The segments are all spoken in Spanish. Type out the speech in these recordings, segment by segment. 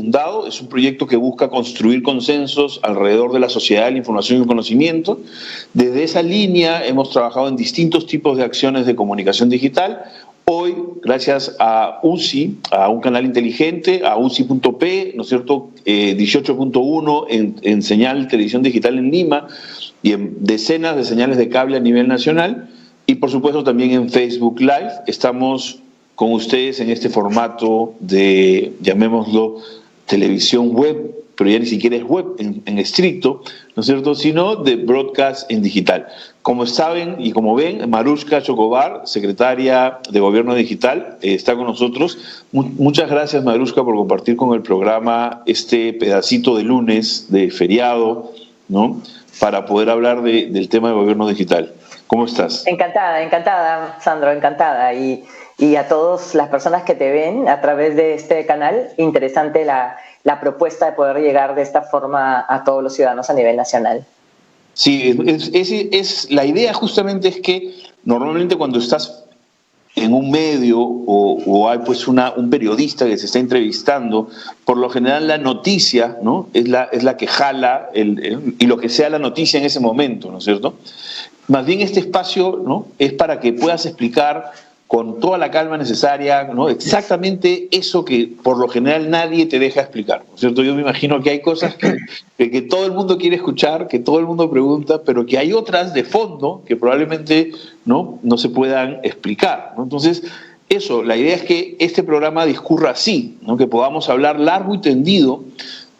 fundado. Es un proyecto que busca construir consensos alrededor de la sociedad de la información y el conocimiento. Desde esa línea hemos trabajado en distintos tipos de acciones de comunicación digital. Hoy, gracias a UCI, a un canal inteligente, a UCI.p, ¿no es cierto?, 18.1 en señal televisión digital en Lima y en decenas de señales de cable a nivel nacional, y por supuesto también en Facebook Live. Estamos con ustedes en este formato de, llamémoslo, televisión web, pero ya ni siquiera es web en estricto, ¿no es cierto?, sino de broadcast en digital. Como saben y como ven, Marushka Chocobar, secretaria de Gobierno Digital, está con nosotros. Muchas gracias, Marushka, por compartir con el programa este pedacito de lunes de feriado, ¿no?, para poder hablar del tema de Gobierno Digital. ¿Cómo estás? Encantada, Sandro, encantada. Y a todas las personas que te ven a través de este canal, interesante la propuesta de poder llegar de esta forma a todos los ciudadanos a nivel nacional. Sí, la idea justamente es que normalmente cuando estás en un medio o hay pues un periodista que se está entrevistando, por lo general la noticia, ¿no?, es la que jala y lo que sea la noticia en ese momento, ¿no es cierto? Más bien este espacio, ¿no?, es para que puedas explicar con toda la calma necesaria, ¿no?, exactamente eso que por lo general nadie te deja explicar, ¿no es cierto? Yo me imagino que hay cosas que todo el mundo quiere escuchar, que todo el mundo pregunta, pero que hay otras de fondo que probablemente no se puedan explicar, ¿no? Entonces, la idea es que este programa discurra así, ¿no?, que podamos hablar largo y tendido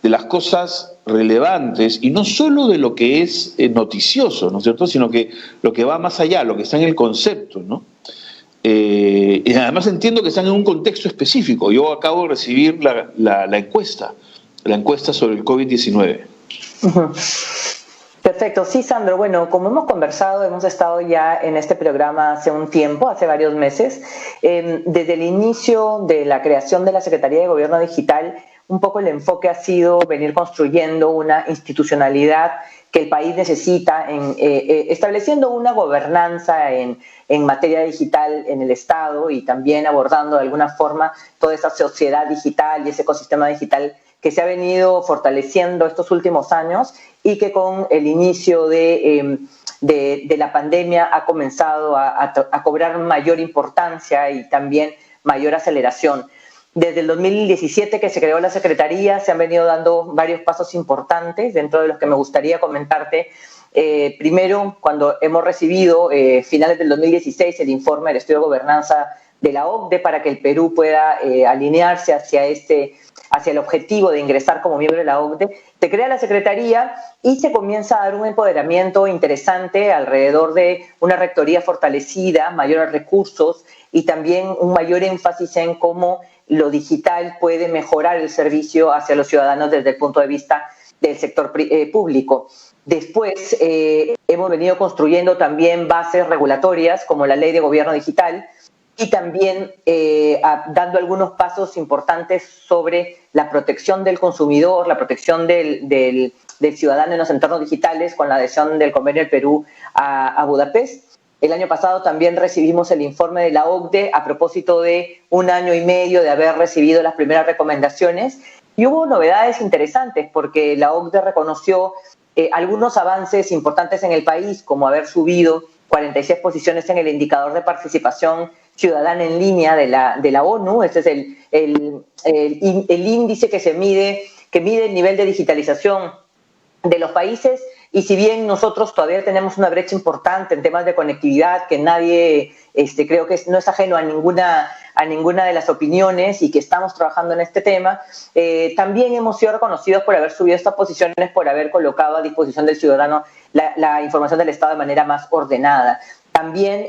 de las cosas relevantes y no solo de lo que es noticioso, ¿no es cierto?, sino que lo que va más allá, lo que está en el concepto, ¿no? Y además entiendo que están en un contexto específico. Yo acabo de recibir la encuesta sobre el COVID-19. Uh-huh. Perfecto. Sí, Sandro. Bueno, como hemos conversado, hemos estado ya en este programa hace un tiempo, hace varios meses. Desde el inicio de la creación de la Secretaría de Gobierno Digital, un poco el enfoque ha sido venir construyendo una institucionalidad que el país necesita, estableciendo una gobernanza en materia digital en el Estado y también abordando de alguna forma toda esa sociedad digital y ese ecosistema digital que se ha venido fortaleciendo estos últimos años y que con el inicio de la pandemia ha comenzado a cobrar mayor importancia y también mayor aceleración. Desde el 2017 que se creó la Secretaría se han venido dando varios pasos importantes, dentro de los que me gustaría comentarte. Primero, cuando hemos recibido, finales del 2016, el informe del Estudio de Gobernanza de la OCDE para que el Perú pueda alinearse hacia el objetivo de ingresar como miembro de la OCDE, se crea la Secretaría y se comienza a dar un empoderamiento interesante alrededor de una rectoría fortalecida, mayores recursos y también un mayor énfasis en cómo lo digital puede mejorar el servicio hacia los ciudadanos desde el punto de vista del sector público. Después hemos venido construyendo también bases regulatorias como la Ley de Gobierno Digital y también dando algunos pasos importantes sobre la protección del consumidor, la protección del ciudadano en los entornos digitales con la adhesión del Convenio del Perú a Budapest. El año pasado también recibimos el informe de la OCDE a propósito de 1 año y medio de haber recibido las primeras recomendaciones y hubo novedades interesantes porque la OCDE reconoció algunos avances importantes en el país, como haber subido 46 posiciones en el indicador de participación ciudadana en línea de la ONU. Este es el índice que mide el nivel de digitalización de los países. Y si bien nosotros todavía tenemos una brecha importante en temas de conectividad, que nadie, creo que no es ajeno a ninguna de las opiniones y que estamos trabajando en este tema, también hemos sido reconocidos por haber subido estas posiciones, por haber colocado a disposición del ciudadano la información del Estado de manera más ordenada. También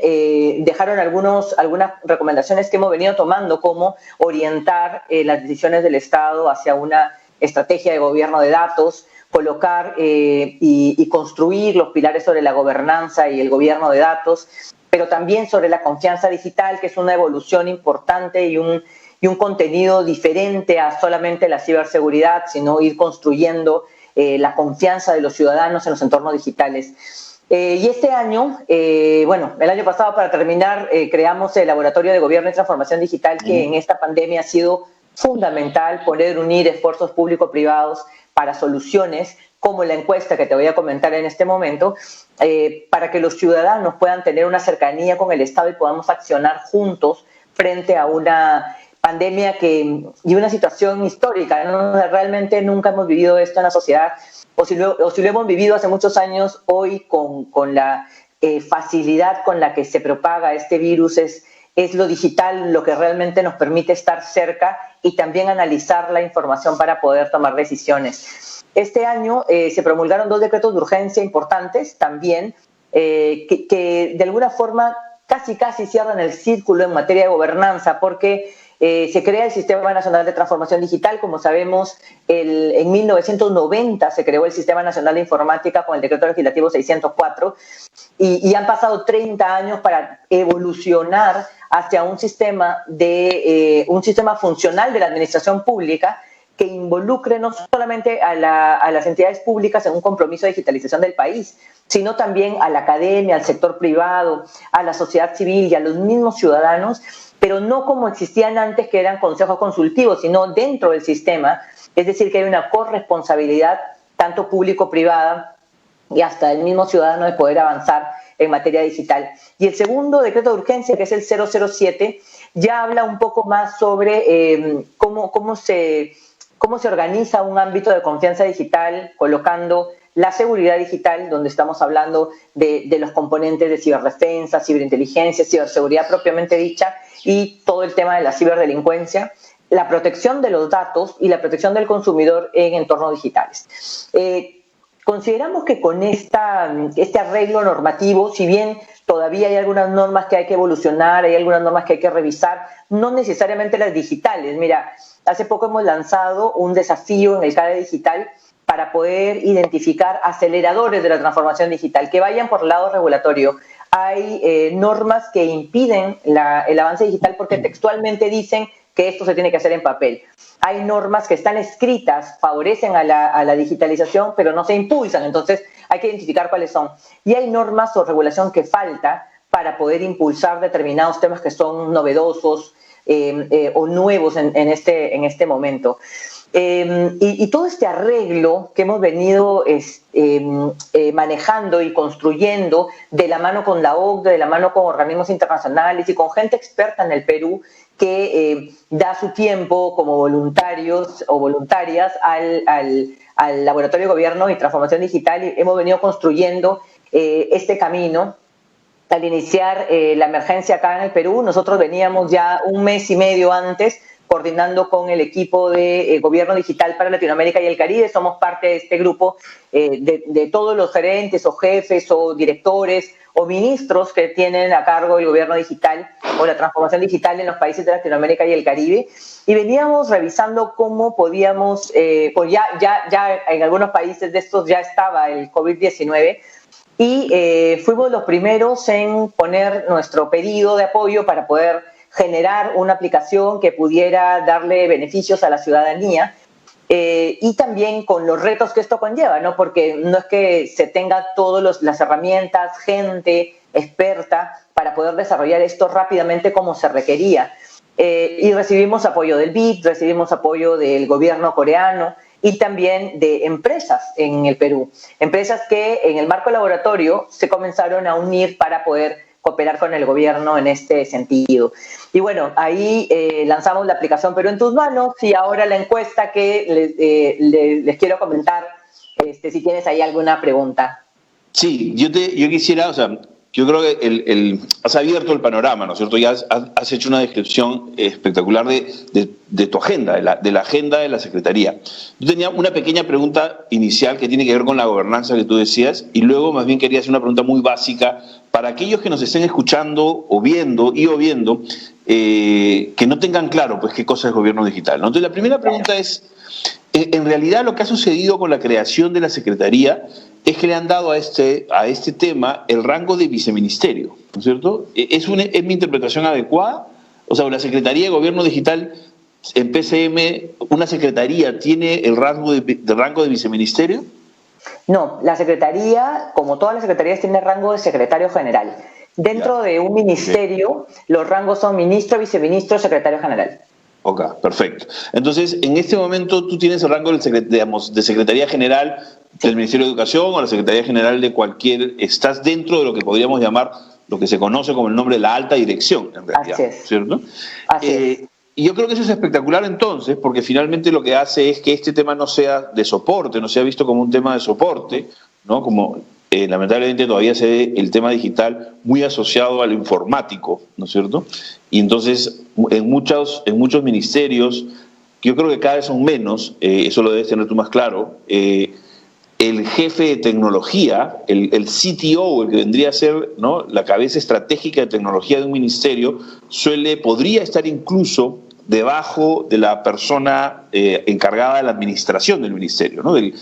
dejaron algunas recomendaciones que hemos venido tomando, como orientar las decisiones del Estado hacia una estrategia de gobierno de datos, colocar y construir los pilares sobre la gobernanza y el gobierno de datos, pero también sobre la confianza digital, que es una evolución importante y un contenido diferente a solamente la ciberseguridad, sino ir construyendo la confianza de los ciudadanos en los entornos digitales. Y este año, el año pasado, para terminar, creamos el Laboratorio de Gobierno y Transformación Digital, que en esta pandemia ha sido fundamental poder unir esfuerzos público-privados para soluciones como la encuesta que te voy a comentar en este momento, para que los ciudadanos puedan tener una cercanía con el Estado y podamos accionar juntos frente a una pandemia y una situación histórica, ¿no? Realmente nunca hemos vivido esto en la sociedad, o si lo hemos vivido hace muchos años, hoy con la facilidad con la que se propaga este virus es lo digital lo que realmente nos permite estar cerca y también analizar la información para poder tomar decisiones. Este año se promulgaron 2 decretos de urgencia importantes también, que de alguna forma casi cierran el círculo en materia de gobernanza, porque se crea el Sistema Nacional de Transformación Digital. Como sabemos, en 1990 se creó el Sistema Nacional de Informática con el Decreto Legislativo 604 y han pasado 30 años para evolucionar hacia un sistema funcional de la administración pública que involucre no solamente a las entidades públicas en un compromiso de digitalización del país, sino también a la academia, al sector privado, a la sociedad civil y a los mismos ciudadanos, pero no como existían antes, que eran consejos consultivos, sino dentro del sistema, es decir, que hay una corresponsabilidad tanto público-privada y hasta el mismo ciudadano de poder avanzar en materia digital. Y el segundo decreto de urgencia, que es el 007, ya habla un poco más sobre cómo se organiza un ámbito de confianza digital, colocando la seguridad digital, donde estamos hablando de los componentes de ciberdefensa, ciberinteligencia, ciberseguridad propiamente dicha, y todo el tema de la ciberdelincuencia, la protección de los datos y la protección del consumidor en entornos digitales. Consideramos que con este arreglo normativo, si bien todavía hay algunas normas que hay que evolucionar, hay algunas normas que hay que revisar, no necesariamente las digitales. Mira, hace poco hemos lanzado un desafío en el CADE Digital para poder identificar aceleradores de la transformación digital que vayan por el lado regulatorio. Hay normas que impiden el avance digital porque textualmente dicen que esto se tiene que hacer en papel. Hay normas que están escritas, favorecen a la digitalización, pero no se impulsan, entonces hay que identificar cuáles son. Y hay normas o regulación que falta para poder impulsar determinados temas que son novedosos o nuevos en este momento. Y todo este arreglo que hemos venido manejando y construyendo de la mano con la OCDE, de la mano con organismos internacionales y con gente experta en el Perú que da su tiempo como voluntarios o voluntarias al Laboratorio de Gobierno y Transformación Digital, y hemos venido construyendo este camino. Al iniciar la emergencia acá en el Perú, nosotros veníamos ya 1 mes y medio antes coordinando con el equipo de Gobierno Digital para Latinoamérica y el Caribe. Somos parte de este grupo de todos los gerentes o jefes o directores o ministros que tienen a cargo el gobierno digital o la transformación digital en los países de Latinoamérica y el Caribe. Y veníamos revisando cómo podíamos, pues ya en algunos países de estos ya estaba el COVID-19, y fuimos los primeros en poner nuestro pedido de apoyo para poder generar una aplicación que pudiera darle beneficios a la ciudadanía, y también con los retos que esto conlleva, ¿no? Porque no es que se tenga todas las herramientas, gente experta para poder desarrollar esto rápidamente como se requería. Y recibimos apoyo del BID, recibimos apoyo del gobierno coreano y también de empresas en el Perú. Empresas que en el marco laboratorio se comenzaron a unir para poder cooperar con el gobierno en este sentido. Y bueno, ahí lanzamos la aplicación Perú en tus manos, y ahora la encuesta que les quiero comentar, si tienes ahí alguna pregunta. Sí, yo quisiera, o sea, yo creo que has abierto el panorama, ¿no es cierto? Ya has hecho una descripción espectacular de tu agenda, de la agenda de la Secretaría. Yo tenía una pequeña pregunta inicial que tiene que ver con la gobernanza que tú decías, y luego más bien quería hacer una pregunta muy básica para aquellos que nos estén escuchando o viendo, que no tengan claro pues qué cosa es gobierno digital, ¿no? Entonces la primera pregunta es, en realidad lo que ha sucedido con la creación de la Secretaría es que le han dado a este tema el rango de viceministerio, ¿no es cierto? ¿Es mi interpretación adecuada? O sea, la Secretaría de Gobierno Digital en PCM, ¿una secretaría tiene el rango de viceministerio? No, la Secretaría, como todas las secretarías, tiene rango de secretario general. Dentro de un ministerio, los rangos son ministro, viceministro, secretario general. Ok, perfecto. Entonces, en este momento tú tienes el rango de Secretaría General del Ministerio de Educación o la Secretaría General de cualquier... Estás dentro de lo que podríamos llamar, lo que se conoce como el nombre de la alta dirección, en realidad. Así es. ¿Cierto? Así es. Y yo creo que eso es espectacular entonces, porque finalmente lo que hace es que este tema no sea de soporte, no sea visto como un tema de soporte, ¿no? Como lamentablemente todavía se ve el tema digital muy asociado a lo informático, ¿no es cierto? Y entonces en muchos ministerios, que yo creo que cada vez son menos, eso lo debes tener tú más claro, el jefe de tecnología, el CTO, el que vendría a ser, ¿no?, la cabeza estratégica de tecnología de un ministerio, podría estar incluso debajo de la persona encargada de la administración del ministerio, ¿no?, del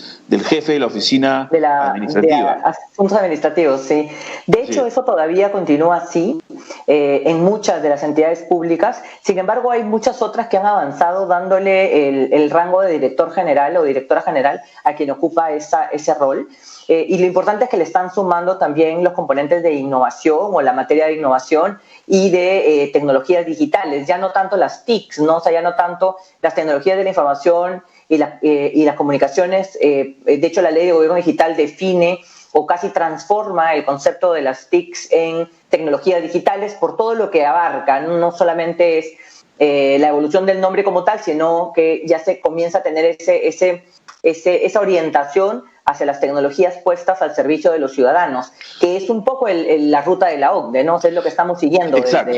jefe de la oficina administrativa. De asuntos administrativos, sí. De hecho, sí, eso todavía continúa así en muchas de las entidades públicas. Sin embargo, hay muchas otras que han avanzado dándole el rango de director general o directora general a quien ocupa ese rol. Y lo importante es que le están sumando también los componentes de innovación o la materia de innovación y de tecnologías digitales, ya no tanto las TICs, ¿no? O sea, ya no tanto las tecnologías de la información y las comunicaciones. De hecho, la ley de gobierno digital define o casi transforma el concepto de las TICs en tecnologías digitales por todo lo que abarca. No solamente es la evolución del nombre como tal, sino que ya se comienza a tener esa orientación hacia las tecnologías puestas al servicio de los ciudadanos, que es un poco la ruta de la OCDE, ¿no? O sea, es lo que estamos siguiendo. Exacto.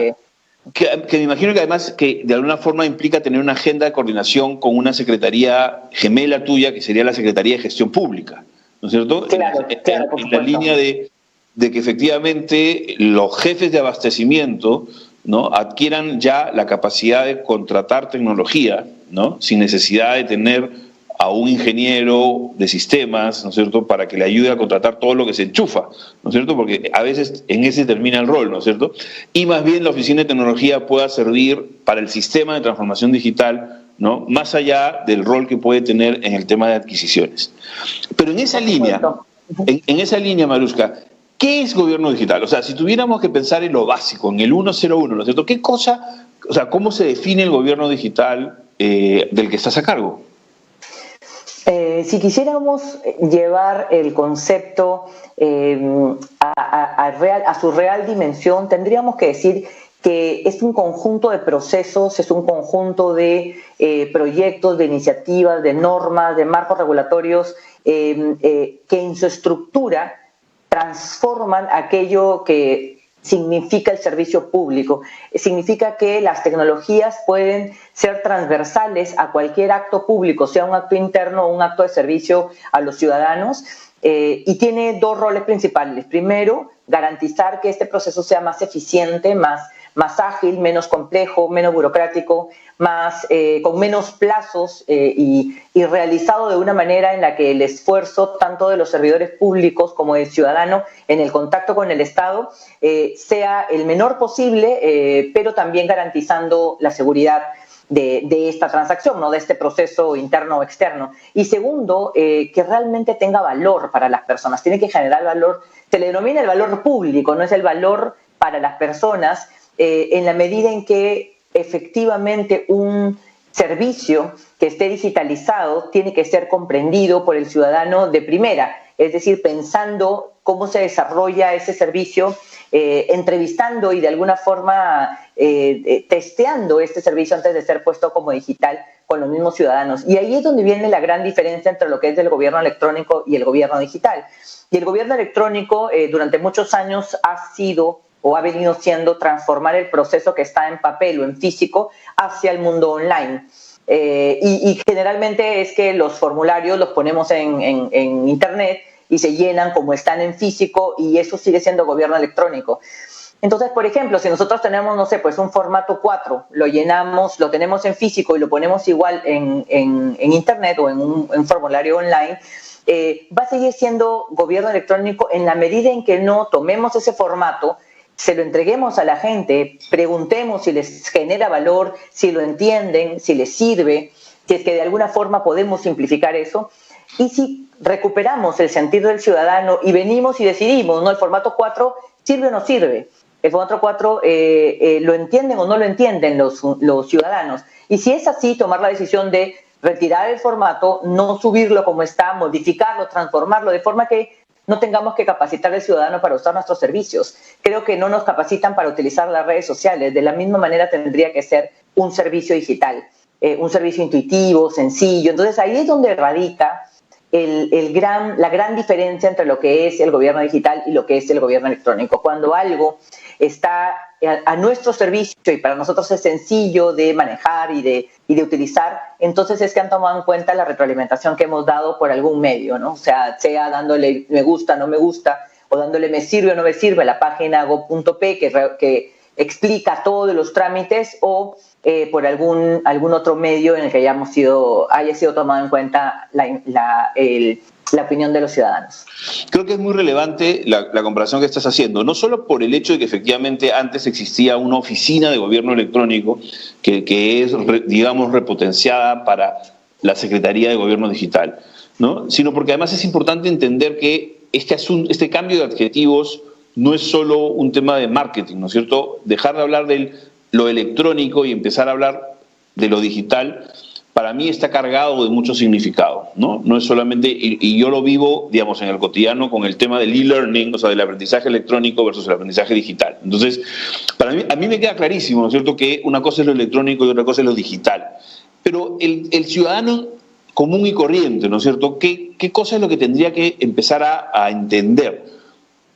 Que me imagino que además que de alguna forma implica tener una agenda de coordinación con una secretaría gemela tuya, que sería la Secretaría de Gestión Pública, ¿no es cierto? Claro, en la línea de que efectivamente los jefes de abastecimiento, ¿no?, adquieran ya la capacidad de contratar tecnología, ¿no?, sin necesidad de tener a un ingeniero de sistemas, ¿no es cierto?, para que le ayude a contratar todo lo que se enchufa, ¿no es cierto?, porque a veces en ese termina el rol, ¿no es cierto?, y más bien la oficina de tecnología pueda servir para el sistema de transformación digital, ¿no?, más allá del rol que puede tener en el tema de adquisiciones. Pero en esa línea, Maruska, ¿qué es gobierno digital? O sea, si tuviéramos que pensar en lo básico, en el 101, ¿no es cierto?, ¿qué cosa, o sea, cómo se define el gobierno digital del que estás a cargo? Si quisiéramos llevar el concepto a su real dimensión, tendríamos que decir que es un conjunto de procesos, es un conjunto de proyectos, de iniciativas, de normas, de marcos regulatorios que en su estructura transforman aquello que significa el servicio público. Significa que las tecnologías pueden ser transversales a cualquier acto público, sea un acto interno o un acto de servicio a los ciudadanos, y tiene dos roles principales. Primero, garantizar que este proceso sea más eficiente, más ágil, menos complejo, menos burocrático, con menos plazos y realizado de una manera en la que el esfuerzo tanto de los servidores públicos como del ciudadano en el contacto con el Estado sea el menor posible, pero también garantizando la seguridad de esta transacción, ¿no?, de este proceso interno o externo. Y segundo, que realmente tenga valor para las personas. Tiene que generar valor. Se le denomina el valor público, no es el valor para las personas, en la medida en que efectivamente un servicio que esté digitalizado tiene que ser comprendido por el ciudadano de primera, es decir, pensando cómo se desarrolla ese servicio, entrevistando y de alguna forma testeando este servicio antes de ser puesto como digital con los mismos ciudadanos. Y ahí es donde viene la gran diferencia entre lo que es el gobierno electrónico y el gobierno digital. Y el gobierno electrónico durante muchos años ha sido o ha venido siendo transformar el proceso que está en papel o en físico hacia el mundo online. Y generalmente es que los formularios los ponemos en internet y se llenan como están en físico, y eso sigue siendo gobierno electrónico. Entonces, por ejemplo, si nosotros tenemos, no sé, pues un formato 4, lo llenamos, lo tenemos en físico y lo ponemos igual en internet o en un formulario online, va a seguir siendo gobierno electrónico en la medida en que no tomemos ese formato, se lo entreguemos a la gente, preguntemos si les genera valor, si lo entienden, si les sirve, si es que de alguna forma podemos simplificar eso, y si recuperamos el sentido del ciudadano y venimos y decidimos, ¿no?, el formato 4 sirve o no sirve. el formato 4 lo entienden o no lo entienden los ciudadanos. Y si es así, tomar la decisión de retirar el formato, no subirlo como está, modificarlo, transformarlo, de forma que no tengamos que capacitar al ciudadano para usar nuestros servicios. Creo que no nos capacitan para utilizar las redes sociales. De la misma manera tendría que ser un servicio digital, un servicio intuitivo, sencillo. Entonces ahí es donde radica la gran diferencia entre lo que es el gobierno digital y lo que es el gobierno electrónico. Cuando algo está a nuestro servicio y para nosotros es sencillo de manejar y de utilizar, entonces es que han tomado en cuenta la retroalimentación que hemos dado por algún medio, ¿no? O sea dándole me gusta, no me gusta, o dándole me sirve o no me sirve a la página go.p que explica todos los trámites, o por algún otro medio en el que haya sido tomado en cuenta la opinión de los ciudadanos. Creo que es muy relevante la comparación que estás haciendo, no solo por el hecho de que efectivamente antes existía una oficina de gobierno electrónico que es, digamos, repotenciada para la Secretaría de Gobierno Digital, ¿no? Sino porque además es importante entender que este cambio de adjetivos no es solo un tema de marketing, ¿no es cierto? Dejar de hablar de lo electrónico y empezar a hablar de lo digital, para mí está cargado de mucho significado, ¿no? No es solamente, y yo lo vivo, digamos, en el cotidiano con el tema del e-learning, o sea, del aprendizaje electrónico versus el aprendizaje digital. Entonces, a mí me queda clarísimo, ¿no es cierto?, que una cosa es lo electrónico y otra cosa es lo digital. Pero el ciudadano común y corriente, ¿no es cierto?, ¿qué cosa es lo que tendría que empezar a entender?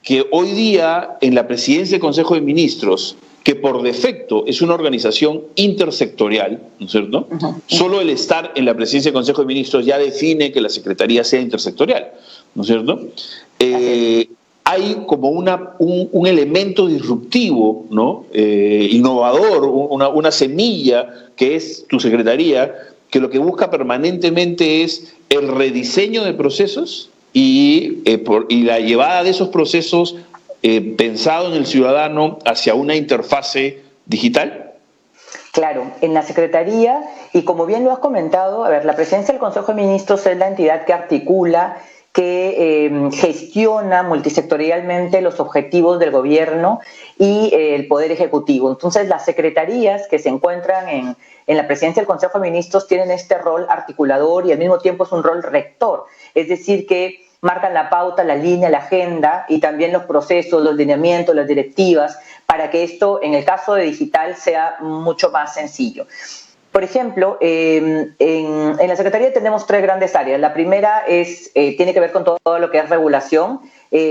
Que hoy día, en la presidencia del Consejo de Ministros, que por defecto es una organización intersectorial, ¿no es cierto? Uh-huh. Solo el estar en la presidencia del Consejo de Ministros ya define que la Secretaría sea intersectorial, ¿no es cierto? Hay como un elemento disruptivo, ¿no? Innovador, una semilla que es tu Secretaría, que lo que busca permanentemente es el rediseño de procesos y la llevada de esos procesos pensado en el ciudadano hacia una interfase digital. Claro, en la Secretaría, y como bien lo has comentado, la presidencia del Consejo de Ministros es la entidad que articula, que gestiona multisectorialmente los objetivos del gobierno y el Poder Ejecutivo. Entonces, las secretarías que se encuentran en la presidencia del Consejo de Ministros tienen este rol articulador y al mismo tiempo es un rol rector, es decir, que marcan la pauta, la línea, la agenda y también los procesos, los lineamientos, las directivas, para que esto, en el caso de digital, sea mucho más sencillo. Por ejemplo, en la Secretaría tenemos 3 grandes áreas. La primera tiene que ver con todo lo que es regulación,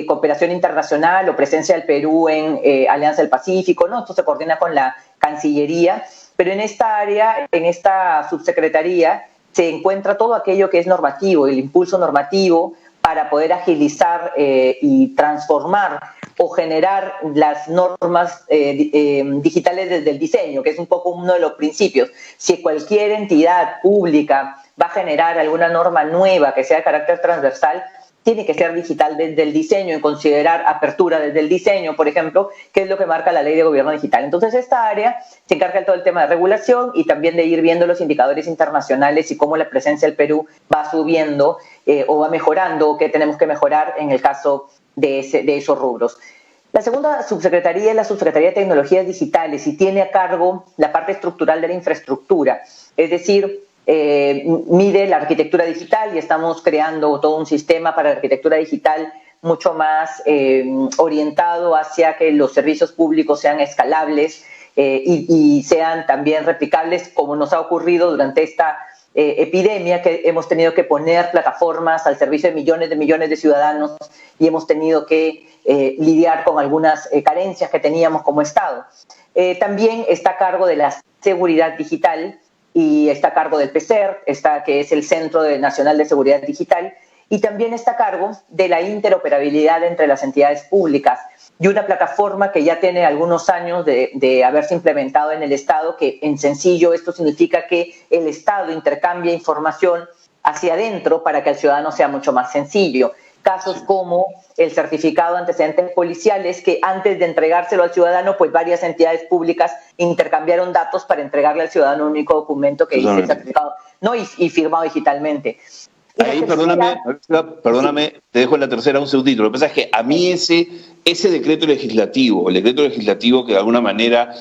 cooperación internacional o presencia del Perú en Alianza del Pacífico, ¿no? Esto se coordina con la Cancillería, pero en esta área, en esta subsecretaría, se encuentra todo aquello que es normativo, el impulso normativo, para poder agilizar y transformar o generar las normas digitales desde el diseño, que es un poco uno de los principios. Si cualquier entidad pública va a generar alguna norma nueva que sea de carácter transversal, tiene que ser digital desde el diseño, en considerar apertura desde el diseño, por ejemplo, que es lo que marca la Ley de Gobierno Digital. Entonces, esta área se encarga de todo el tema de regulación y también de ir viendo los indicadores internacionales y cómo la presencia del Perú va subiendo o va mejorando, o qué tenemos que mejorar en el caso de esos rubros. La segunda subsecretaría es la Subsecretaría de Tecnologías Digitales y tiene a cargo la parte estructural de la infraestructura, es decir, mide la arquitectura digital y estamos creando todo un sistema para la arquitectura digital mucho más orientado hacia que los servicios públicos sean escalables y sean también replicables, como nos ha ocurrido durante esta epidemia, que hemos tenido que poner plataformas al servicio de millones de ciudadanos y hemos tenido que lidiar con algunas carencias que teníamos como Estado. También está a cargo de la seguridad digital y está a cargo del PSER, que es el Centro Nacional de Seguridad Digital, y también está a cargo de la interoperabilidad entre las entidades públicas y una plataforma que ya tiene algunos años de haberse implementado en el Estado, que en sencillo esto significa que el Estado intercambia información hacia adentro para que el ciudadano sea mucho más sencillo. Casos como el certificado de antecedentes policiales, que antes de entregárselo al ciudadano, pues varias entidades públicas intercambiaron datos para entregarle al ciudadano un único documento que dice certificado, ¿no? Y firmado digitalmente. Y la Ahí, tercera, perdóname, te dejo en la tercera un segundito. Lo que pasa es que a mí ese decreto legislativo, el decreto legislativo que de alguna manera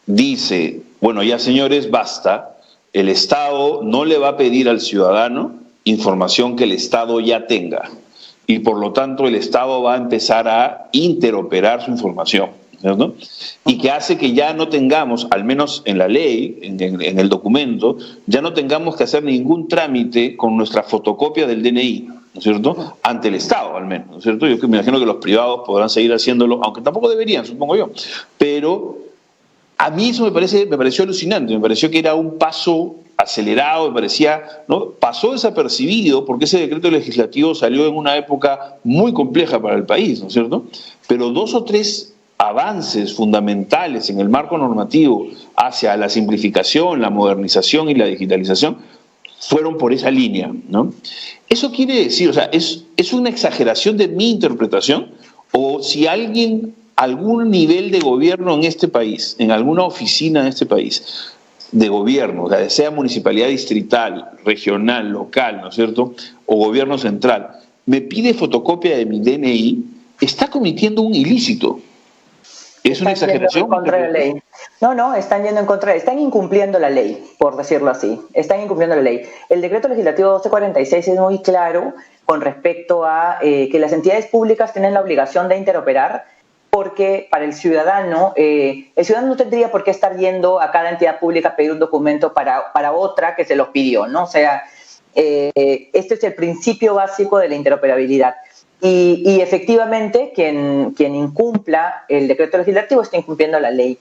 dice, bueno, ya señores, basta, el Estado no le va a pedir al ciudadano información que el Estado ya tenga. Y por lo tanto el Estado va a empezar a interoperar su información, ¿no? Y que hace que ya no tengamos, al menos en la ley, en el documento, ya no tengamos que hacer ningún trámite con nuestra fotocopia del DNI, ¿no es cierto? Ante el Estado, al menos, ¿no es cierto? Yo me imagino que los privados podrán seguir haciéndolo, aunque tampoco deberían, supongo yo. Pero a mí eso me pareció alucinante, me pareció que era un paso acelerado, me parecía, ¿no? Pasó desapercibido porque ese decreto legislativo salió en una época muy compleja para el país, ¿no es cierto? Pero 2 o 3 avances fundamentales en el marco normativo hacia la simplificación, la modernización y la digitalización fueron por esa línea, ¿no? Eso quiere decir, o sea, ¿es una exageración de mi interpretación? O si alguien, algún nivel de gobierno en este país, en alguna oficina en este país, de gobierno, o sea, sea municipalidad distrital, regional, local, ¿no es cierto?, o gobierno central, me pide fotocopia de mi DNI, está cometiendo un ilícito. ¿Es una exageración? En contra de la ley. No, están yendo en contra, están incumpliendo la ley, por decirlo así. Están incumpliendo la ley. El decreto legislativo 1246 es muy claro con respecto a que las entidades públicas tienen la obligación de interoperar, porque para el ciudadano no tendría por qué estar yendo a cada entidad pública a pedir un documento para otra que se los pidió, ¿no? O sea, este es el principio básico de la interoperabilidad. Y efectivamente, quien incumpla el decreto legislativo está incumpliendo la ley.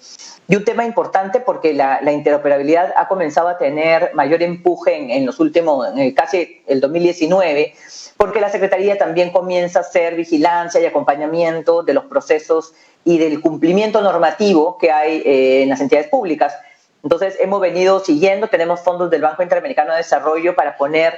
Y un tema importante porque la interoperabilidad ha comenzado a tener mayor empuje en los últimos, casi el 2019, porque la Secretaría también comienza a hacer vigilancia y acompañamiento de los procesos y del cumplimiento normativo que hay en las entidades públicas. Entonces, hemos venido siguiendo, tenemos fondos del Banco Interamericano de Desarrollo para poner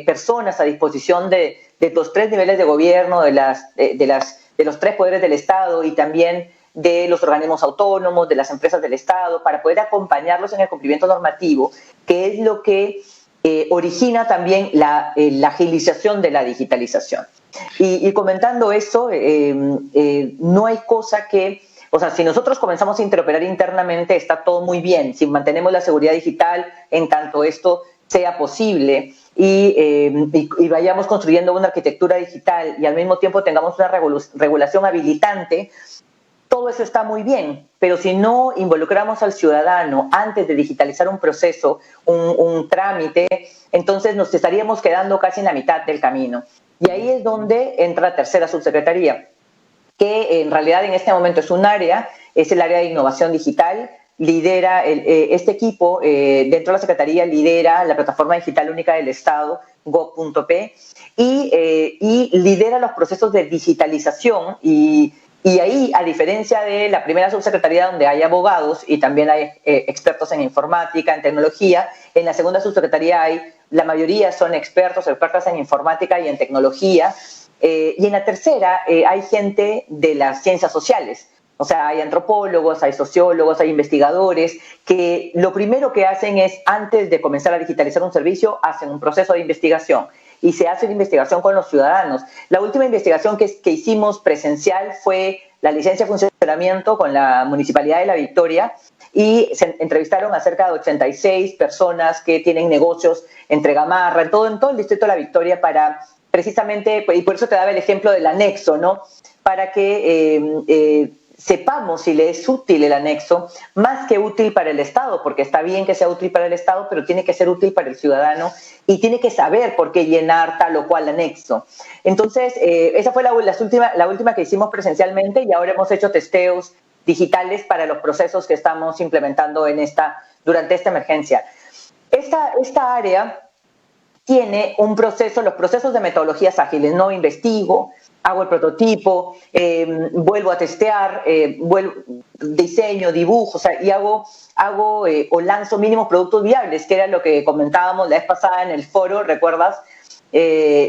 personas a disposición de los 3 niveles de gobierno, de los 3 poderes del Estado y también de los organismos autónomos, de las empresas del Estado, para poder acompañarlos en el cumplimiento normativo, que es lo que origina también la agilización de la digitalización. Y comentando eso, no hay cosa que... O sea, si nosotros comenzamos a interoperar internamente, está todo muy bien. Si mantenemos la seguridad digital en tanto esto sea posible y vayamos construyendo una arquitectura digital y al mismo tiempo tengamos una regulación habilitante, todo eso está muy bien, pero si no involucramos al ciudadano antes de digitalizar un proceso, un trámite, entonces nos estaríamos quedando casi en la mitad del camino. Y ahí es donde entra la tercera subsecretaría, que en realidad en este momento es un área, es el área de innovación digital. Lidera este equipo dentro de la Secretaría, lidera la Plataforma Digital Única del Estado, gov.p, y lidera los procesos de digitalización y ahí, a diferencia de la primera subsecretaría donde hay abogados y también hay expertos en informática, en tecnología, en la segunda subsecretaría la mayoría son expertas en informática y en tecnología, y en la tercera hay gente de las ciencias sociales. O sea, hay antropólogos, hay sociólogos, hay investigadores que lo primero que hacen es, antes de comenzar a digitalizar un servicio, hacen un proceso de investigación y se hace una investigación con los ciudadanos. La última investigación que hicimos presencial fue la licencia de funcionamiento con la Municipalidad de La Victoria y se entrevistaron a cerca de 86 personas que tienen negocios entre Gamarra, en todo el distrito de La Victoria para precisamente, y por eso te daba el ejemplo del anexo, ¿no? Para que sepamos si le es útil el anexo, más que útil para el Estado, porque está bien que sea útil para el Estado, pero tiene que ser útil para el ciudadano y tiene que saber por qué llenar tal o cual anexo. Entonces, esa fue la última que hicimos presencialmente y ahora hemos hecho testeos digitales para los procesos que estamos implementando durante esta emergencia. Esta área tiene un proceso, los procesos de metodologías ágiles, no investigo, hago el prototipo, vuelvo a testear, diseño, dibujo, o sea, y hago o lanzo mínimos productos viables, que era lo que comentábamos la vez pasada en el foro, ¿recuerdas?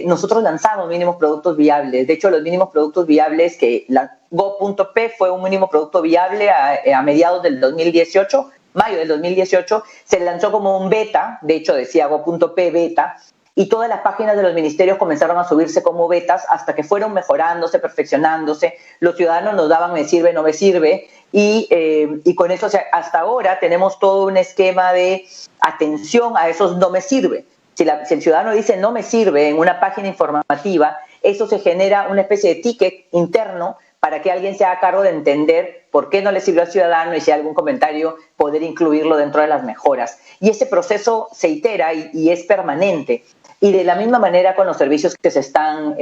Nosotros lanzamos mínimos productos viables. De hecho, los mínimos productos viables que la Go.p fue un mínimo producto viable a mediados del 2018, mayo del 2018, se lanzó como un beta, de hecho decía Go.p beta, y todas las páginas de los ministerios comenzaron a subirse como betas hasta que fueron mejorándose, perfeccionándose. Los ciudadanos nos daban me sirve, no me sirve, y con eso, o sea, hasta ahora tenemos todo un esquema de atención a esos no me sirve. Si el ciudadano dice no me sirve en una página informativa, eso se genera una especie de ticket interno para que alguien se haga cargo de entender por qué no le sirvió al ciudadano y si hay algún comentario, poder incluirlo dentro de las mejoras. Y ese proceso se itera y es permanente. Y de la misma manera con los servicios que se están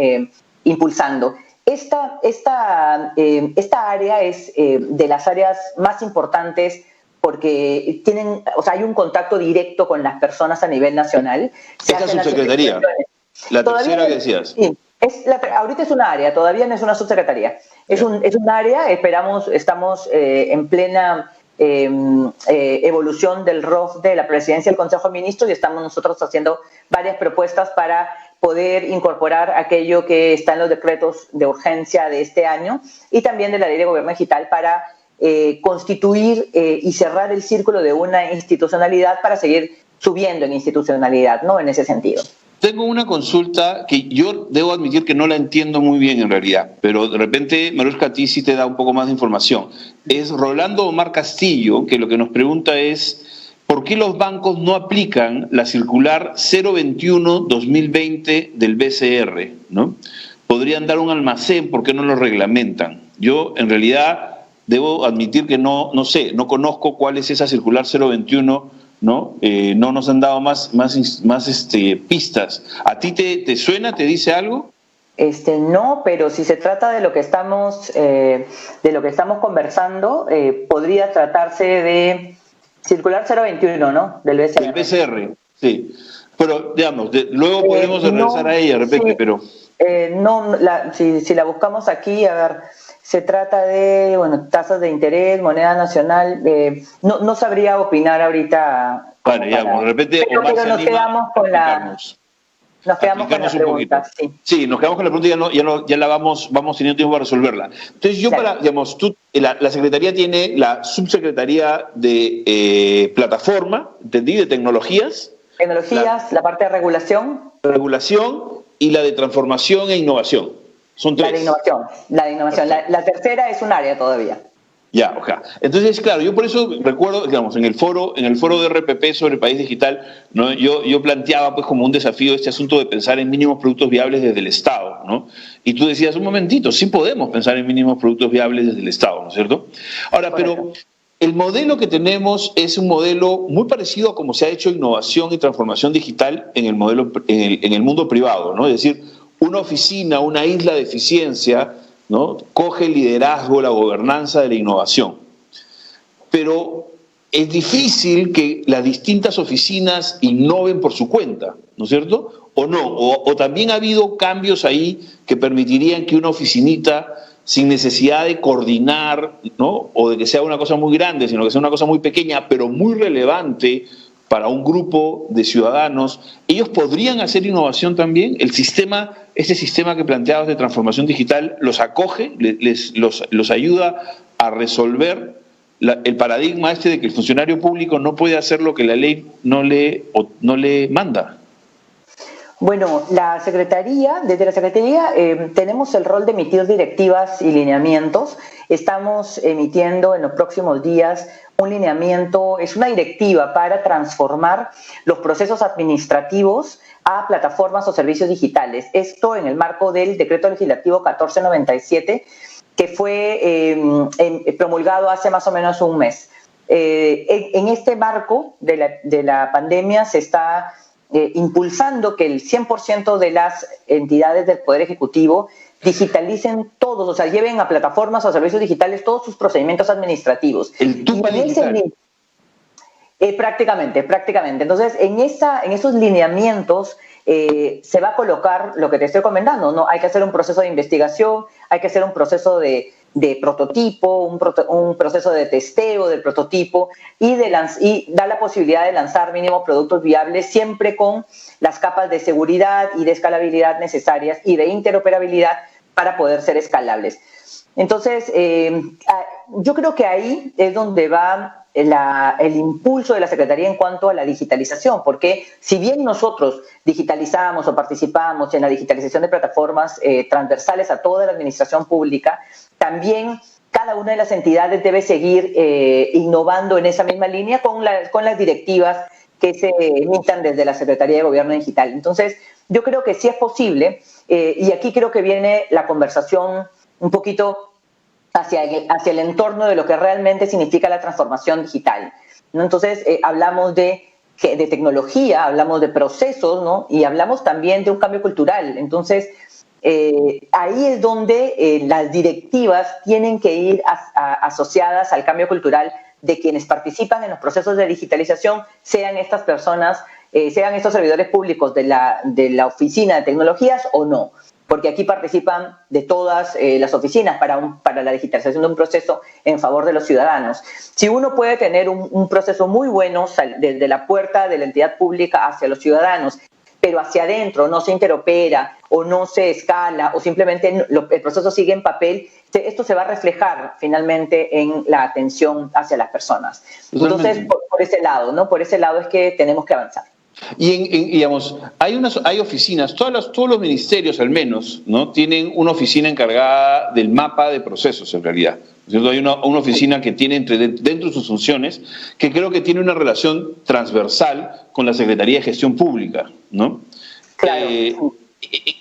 impulsando. Esta área es de las áreas más importantes porque hay un contacto directo con las personas a nivel nacional. Esa subsecretaría, la tercera que decías. Sí, ahorita es una área, todavía no es una subsecretaría. Es un área, estamos en plena evolución del ROF de la Presidencia del Consejo de Ministros y estamos nosotros haciendo varias propuestas para poder incorporar aquello que está en los decretos de urgencia de este año y también de la Ley de Gobierno Digital para constituir y cerrar el círculo de una institucionalidad para seguir subiendo en institucionalidad, ¿no? En ese sentido. Tengo una consulta que yo debo admitir que no la entiendo muy bien en realidad, pero de repente Maruska a ti sí te da un poco más de información. Es Rolando Omar Castillo, que lo que nos pregunta es ¿por qué los bancos no aplican la circular 021-2020 del BCR? ¿No? Podrían dar un almacén, ¿por qué no lo reglamentan? Yo en realidad debo admitir que no sé, no conozco cuál es esa circular 021, ¿no? No nos han dado más pistas. ¿A ti te suena, te dice algo? No, pero si se trata de lo que estamos conversando, podría tratarse de circular 021, ¿no? Del BCR. Del BCR, sí. Pero, digamos, luego podemos regresar a ella de repente, sí, pero... si la buscamos aquí, a ver... Se trata de, tasas de interés, moneda nacional. No sabría opinar ahorita. Vale, ya, de repente. Pero nos quedamos con la pregunta. Sí, nos quedamos con la pregunta y ya la vamos teniendo tiempo para resolverla. Entonces, la Secretaría tiene la Subsecretaría de Plataforma, ¿entendí? De Tecnologías. La parte de regulación. Regulación y la de Transformación e Innovación. Son tres. La de innovación. La tercera es un área todavía. Ya, ojalá. Entonces, claro, yo por eso recuerdo, digamos, en el foro de RPP sobre el país digital, ¿no? Yo planteaba pues como un desafío este asunto de pensar en mínimos productos viables desde el Estado, ¿no? Y tú decías, un momentito, sí podemos pensar en mínimos productos viables desde el Estado, ¿no es cierto? Ahora, pero el modelo que tenemos es un modelo muy parecido a cómo se ha hecho innovación y transformación digital en el mundo privado, ¿no? Es decir, una oficina, una isla de eficiencia, ¿no? Coge el liderazgo, la gobernanza de la innovación. Pero es difícil que las distintas oficinas innoven por su cuenta, ¿no es cierto? ¿O no? O también ha habido cambios ahí que permitirían que una oficinita, sin necesidad de coordinar, ¿no? O de que sea una cosa muy grande, sino que sea una cosa muy pequeña, pero muy relevante para un grupo de ciudadanos, ellos podrían hacer innovación también. Este sistema que planteabas de transformación digital los acoge, los ayuda a resolver el paradigma de que el funcionario público no puede hacer lo que la ley no le manda. Bueno, desde la Secretaría tenemos el rol de emitir directivas y lineamientos. Estamos emitiendo en los próximos días un lineamiento, es una directiva para transformar los procesos administrativos a plataformas o servicios digitales. Esto en el marco del Decreto Legislativo 1497, que fue promulgado hace más o menos un mes. En este marco de la pandemia se está impulsando que el 100% de las entidades del Poder Ejecutivo digitalicen todos, o sea, lleven a plataformas o servicios digitales todos sus procedimientos administrativos. El Tupa digital. Prácticamente. Entonces, en esos lineamientos se va a colocar lo que te estoy comentando, ¿no? Hay que hacer un proceso de investigación, hay que hacer un proceso de prototipo, un proceso de testeo del prototipo y da la posibilidad de lanzar mínimos productos viables siempre con las capas de seguridad y de escalabilidad necesarias y de interoperabilidad para poder ser escalables. Entonces, yo creo que ahí es donde va el impulso de la Secretaría en cuanto a la digitalización, porque si bien nosotros digitalizamos o participamos en la digitalización de plataformas transversales a toda la administración pública, también cada una de las entidades debe seguir innovando en esa misma línea con las directivas que se emitan desde la Secretaría de Gobierno Digital. Entonces, yo creo que sí es posible, y aquí creo que viene la conversación un poquito hacia el entorno de lo que realmente significa la transformación digital, ¿no? Entonces, hablamos de tecnología, hablamos de procesos, ¿no? Y hablamos también de un cambio cultural. Entonces, ahí es donde las directivas tienen que ir asociadas al cambio cultural de quienes participan en los procesos de digitalización, sean estas personas, sean estos servidores públicos de la Oficina de Tecnologías o no, porque aquí participan de todas las oficinas para la digitalización de un proceso en favor de los ciudadanos. Si uno puede tener un proceso muy bueno desde la puerta de la entidad pública hacia los ciudadanos, pero hacia adentro no se interopera o no se escala o simplemente el proceso sigue en papel, esto se va a reflejar finalmente en la atención hacia las personas. Entonces, por ese lado, ¿no? Por ese lado es que tenemos que avanzar. Y digamos, hay oficinas, todos los ministerios al menos, ¿no? Tienen una oficina encargada del mapa de procesos en realidad. ¿Cierto? Hay una oficina que tiene dentro de sus funciones, que creo que tiene una relación transversal con la Secretaría de Gestión Pública, ¿no? Claro.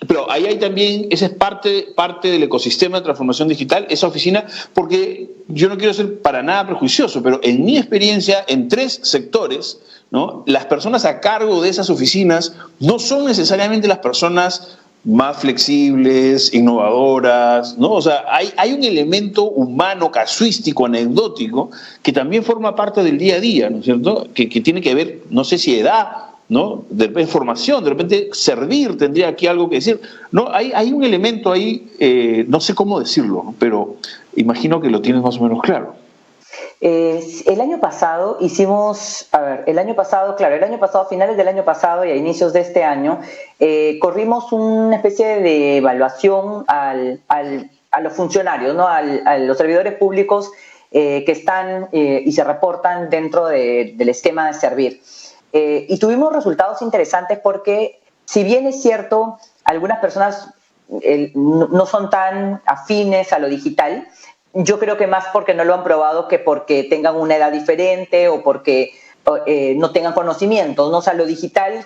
Pero ahí hay también, esa es parte del ecosistema de transformación digital, esa oficina, porque yo no quiero ser para nada prejuicioso, pero en mi experiencia, en 3 sectores, ¿no? Las personas a cargo de esas oficinas no son necesariamente las personas más flexibles, innovadoras, ¿no? O sea, hay un elemento humano, casuístico, anecdótico, que también forma parte del día a día, ¿no es cierto? Que tiene que ver, no sé si edad, ¿no? De repente formación, de repente servir tendría aquí algo que decir. No, hay un elemento ahí, no sé cómo decirlo, pero imagino que lo tienes más o menos claro. El año pasado hicimos, a finales del año pasado y a inicios de este año, corrimos una especie de evaluación a los funcionarios, ¿no? A los servidores públicos que están y se reportan dentro del esquema de servir. Y tuvimos resultados interesantes porque, si bien es cierto, algunas personas no son tan afines a lo digital, yo creo que más porque no lo han probado que porque tengan una edad diferente o porque no tengan conocimientos, ¿no? O sea, lo digital,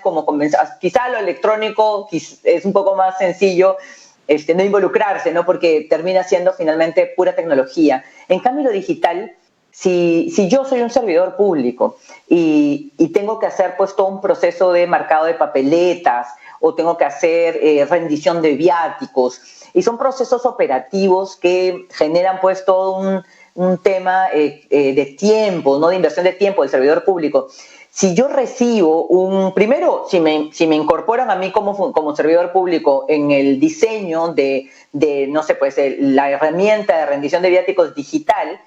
quizá lo electrónico es un poco más sencillo no involucrarse, ¿no? Porque termina siendo finalmente pura tecnología. En cambio, lo digital, si yo soy un servidor público y tengo que hacer pues todo un proceso de marcado de papeletas o tengo que hacer rendición de viáticos, y son procesos operativos que generan pues todo un tema de tiempo, ¿no? De inversión de tiempo del servidor público. Si yo recibo primero, si me incorporan a mí como servidor público en el diseño de no sé, pues la herramienta de rendición de viáticos digital,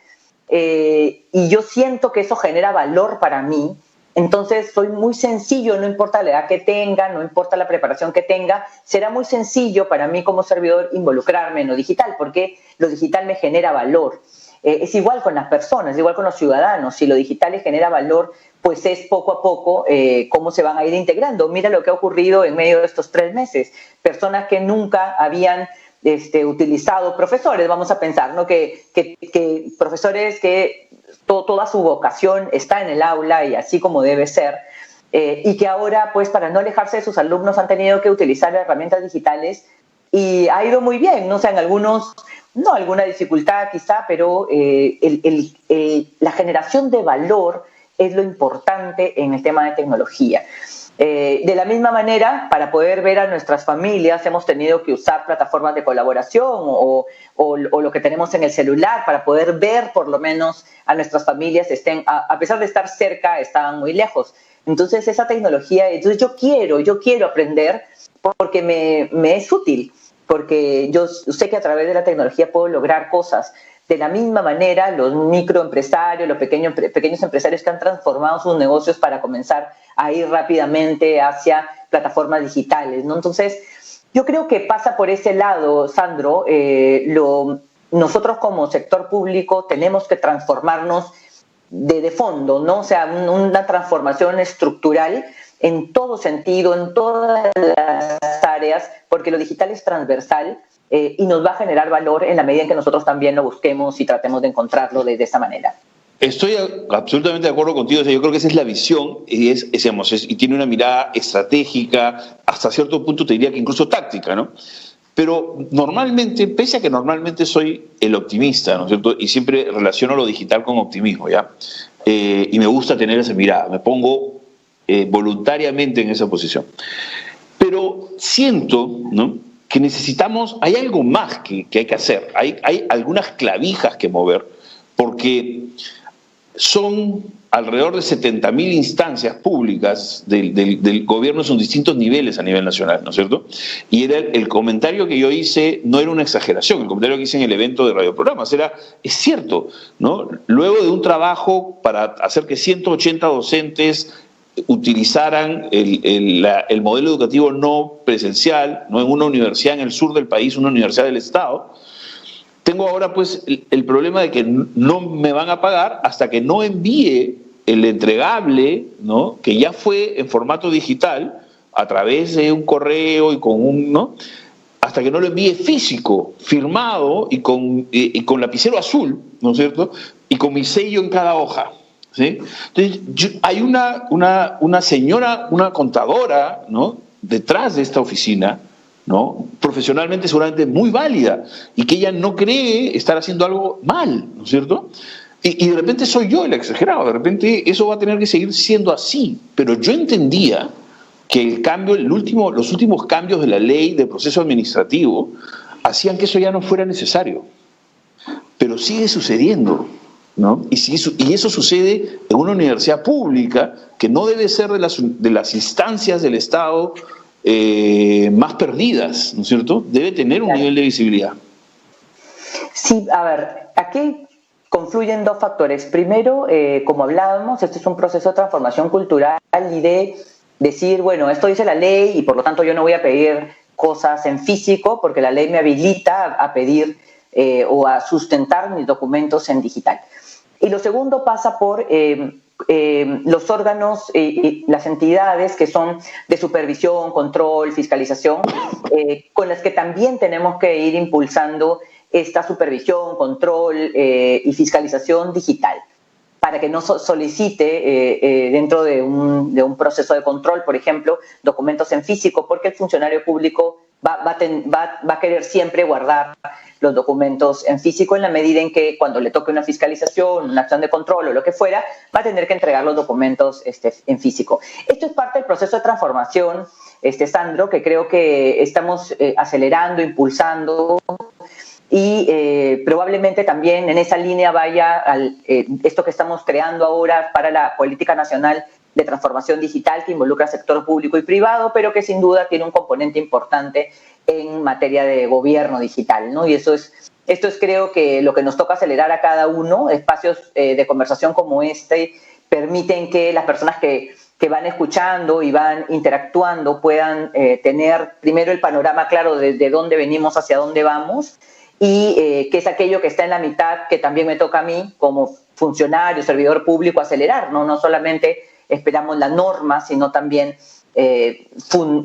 y yo siento que eso genera valor para mí, entonces soy muy sencillo, no importa la edad que tenga, no importa la preparación que tenga, será muy sencillo para mí como servidor involucrarme en lo digital, porque lo digital me genera valor. Es igual con las personas, es igual con los ciudadanos. Si lo digital les genera valor, pues es poco a poco cómo se van a ir integrando. Mira lo que ha ocurrido en medio de estos 3 meses. Personas que nunca habían utilizado, profesores, vamos a pensar, ¿no? Que profesores que toda su vocación está en el aula y así como debe ser, y que ahora, pues para no alejarse de sus alumnos, han tenido que utilizar herramientas digitales y ha ido muy bien, ¿no? O sea, en algunos, no alguna dificultad quizá, pero la generación de valor es lo importante en el tema de tecnología. De la misma manera, para poder ver a nuestras familias, hemos tenido que usar plataformas de colaboración o lo que tenemos en el celular para poder ver por lo menos a nuestras familias, a pesar de estar cerca, estaban muy lejos. Entonces, esa tecnología, yo quiero aprender porque me es útil, porque yo sé que a través de la tecnología puedo lograr cosas. De la misma manera, los microempresarios, los pequeños empresarios que han transformado sus negocios para comenzar a ir rápidamente hacia plataformas digitales, ¿no? Entonces, yo creo que pasa por ese lado, Sandro, nosotros como sector público tenemos que transformarnos de fondo, ¿no? O sea, una transformación estructural en todo sentido, en todas las áreas, porque lo digital es transversal y nos va a generar valor en la medida en que nosotros también lo busquemos y tratemos de encontrarlo de esa manera. Estoy absolutamente de acuerdo contigo. O sea, yo creo que esa es la visión y y tiene una mirada estratégica, hasta cierto punto te diría que incluso táctica, ¿no? Pero normalmente, pese a que normalmente soy el optimista, ¿no es cierto? Y siempre relaciono lo digital con optimismo, ¿ya? Y me gusta tener esa mirada, me pongo voluntariamente en esa posición. Pero siento, ¿no?, que necesitamos, hay algo más que hay que hacer, hay algunas clavijas que mover, porque son alrededor de 70.000 instancias públicas del gobierno en distintos niveles a nivel nacional, ¿no es cierto? Y era el comentario que yo hice, no era una exageración, el comentario que hice en el evento de radioprogramas, es cierto, ¿no? Luego de un trabajo para hacer que 180 docentes utilizaran el modelo educativo no presencial, ¿no?, en una universidad en el sur del país, una universidad del Estado, tengo ahora pues el problema de que no me van a pagar hasta que no envíe el entregable, ¿no?, que ya fue en formato digital, a través de un correo y con ¿no?, hasta que no lo envíe físico, firmado y con lapicero azul, ¿no es cierto?, y con mi sello en cada hoja, ¿sí? Entonces, hay una señora, una contadora, ¿no?, detrás de esta oficina, ¿no?, profesionalmente seguramente muy válida, y que ella no cree estar haciendo algo mal, ¿no es cierto? Y de repente soy yo el exagerado, de repente eso va a tener que seguir siendo así, pero yo entendía que los últimos cambios de la ley de proceso administrativo hacían que eso ya no fuera necesario, pero sigue sucediendo, ¿no? Y eso sucede en una universidad pública que no debe ser de las instancias del Estado más perdidas, ¿no es cierto? Debe tener un nivel de visibilidad. Sí, a ver, aquí confluyen dos factores. Primero, como hablábamos, este es un proceso de transformación cultural y de decir, bueno, esto dice la ley y por lo tanto yo no voy a pedir cosas en físico porque la ley me habilita a pedir o a sustentar mis documentos en digital. Y lo segundo pasa por los órganos y las entidades que son de supervisión, control, fiscalización, con las que también tenemos que ir impulsando esta supervisión, control y fiscalización digital, para que no solicite dentro de un proceso de control, por ejemplo, documentos en físico, porque el funcionario público va a querer siempre guardar los documentos en físico en la medida en que cuando le toque una fiscalización, una acción de control o lo que fuera, va a tener que entregar los documentos en físico. Esto es parte del proceso de transformación, Sandro, que creo que estamos acelerando, impulsando, y probablemente también en esa línea vaya esto que estamos creando ahora para la Política Nacional de Transformación Digital, que involucra sector público y privado, pero que sin duda tiene un componente importante en materia de gobierno digital, ¿no? Y esto es creo que lo que nos toca acelerar a cada uno. Espacios de conversación como este permiten que las personas que van escuchando y van interactuando puedan tener primero el panorama claro de dónde venimos, hacia dónde vamos, y que es aquello que está en la mitad que también me toca a mí como funcionario, servidor público, acelerar, ¿no? No solamente esperamos la norma, sino también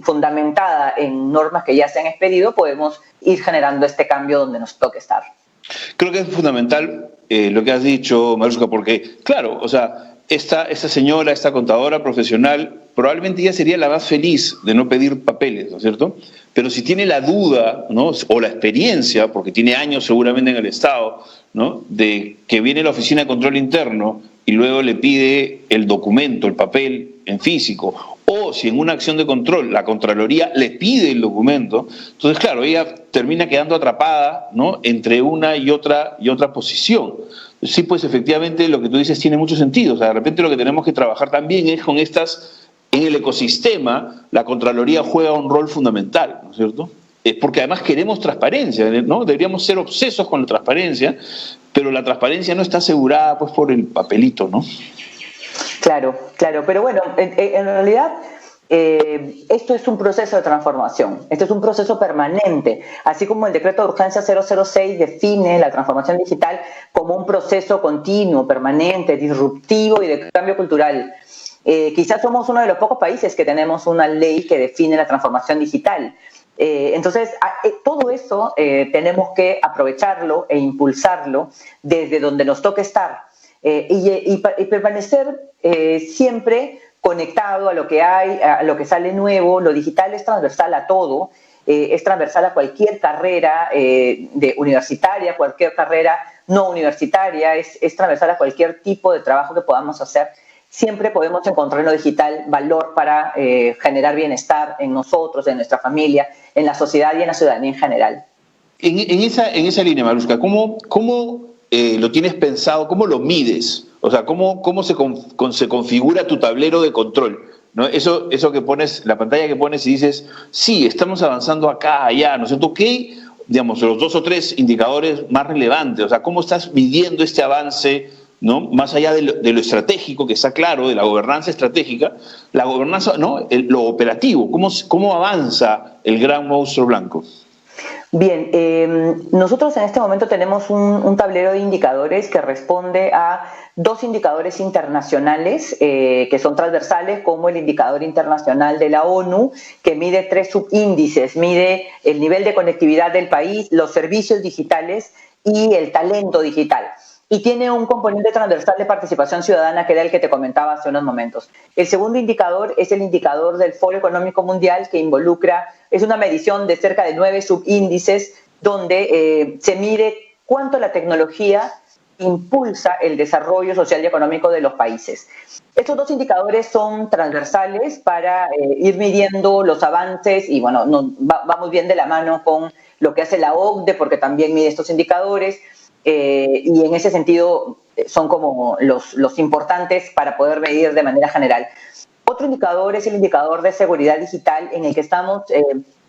fundamentada en normas que ya se han expedido, podemos ir generando este cambio donde nos toque estar. Creo que es fundamental lo que has dicho, Maruska, porque, claro, o sea, esta señora, esta contadora profesional, probablemente ya sería la más feliz de no pedir papeles, ¿no es cierto? Pero si tiene la duda, ¿no?, o la experiencia, porque tiene años seguramente en el Estado, ¿no?, de que viene la Oficina de Control Interno y luego le pide el documento, el papel en físico, o si en una acción de control la Contraloría le pide el documento, entonces, claro, ella termina quedando atrapada, ¿no?, entre una y otra posición. Sí, pues efectivamente lo que tú dices tiene mucho sentido. O sea, de repente lo que tenemos que trabajar también es con en el ecosistema, la Contraloría juega un rol fundamental, ¿no es cierto? Porque además queremos transparencia, ¿no? Deberíamos ser obsesos con la transparencia, pero la transparencia no está asegurada pues por el papelito, ¿no? Claro, pero bueno, en realidad esto es un proceso de transformación, esto es un proceso permanente, así como el decreto de urgencia 006 define la transformación digital como un proceso continuo, permanente, disruptivo y de cambio cultural. Quizás somos uno de los pocos países que tenemos una ley que define la transformación digital. Entonces, todo eso tenemos que aprovecharlo e impulsarlo desde donde nos toque estar y permanecer siempre conectado a lo que hay, a lo que sale nuevo. Lo digital es transversal a todo, es transversal a cualquier carrera universitaria, cualquier carrera no universitaria, es transversal a cualquier tipo de trabajo que podamos hacer. Siempre podemos encontrar en lo digital valor para generar bienestar en nosotros, en nuestra familia, en la sociedad y en la ciudadanía en general. En esa línea, Maruska, ¿cómo lo tienes pensado? ¿Cómo lo mides? O sea, ¿cómo se configura tu tablero de control? ¿No? Eso que pones, la pantalla que pones y dices, sí, estamos avanzando acá, allá, ¿no es cierto? ¿Qué, digamos, los 2 o 3 indicadores más relevantes? O sea, ¿cómo estás midiendo este avance, ¿no? Más allá de lo estratégico, que está claro, de la gobernanza estratégica, la gobernanza, ¿no? Lo operativo, ¿cómo avanza el gran monstruo blanco? Bien, nosotros en este momento tenemos un tablero de indicadores que responde a 2 indicadores internacionales que son transversales, como el indicador internacional de la ONU, que mide 3 subíndices, mide el nivel de conectividad del país, los servicios digitales y el talento digital. Y tiene un componente transversal de participación ciudadana, que era el que te comentaba hace unos momentos. El segundo indicador es el indicador del Foro Económico Mundial, que es una medición de cerca de 9 subíndices, donde se mide cuánto la tecnología impulsa el desarrollo social y económico de los países. Estos 2 indicadores son transversales para ir midiendo los avances y, bueno, vamos bien de la mano con lo que hace la OCDE, porque también mide estos indicadores. Y en ese sentido son como los importantes para poder medir de manera general. Otro indicador es el indicador de seguridad digital, en el que estamos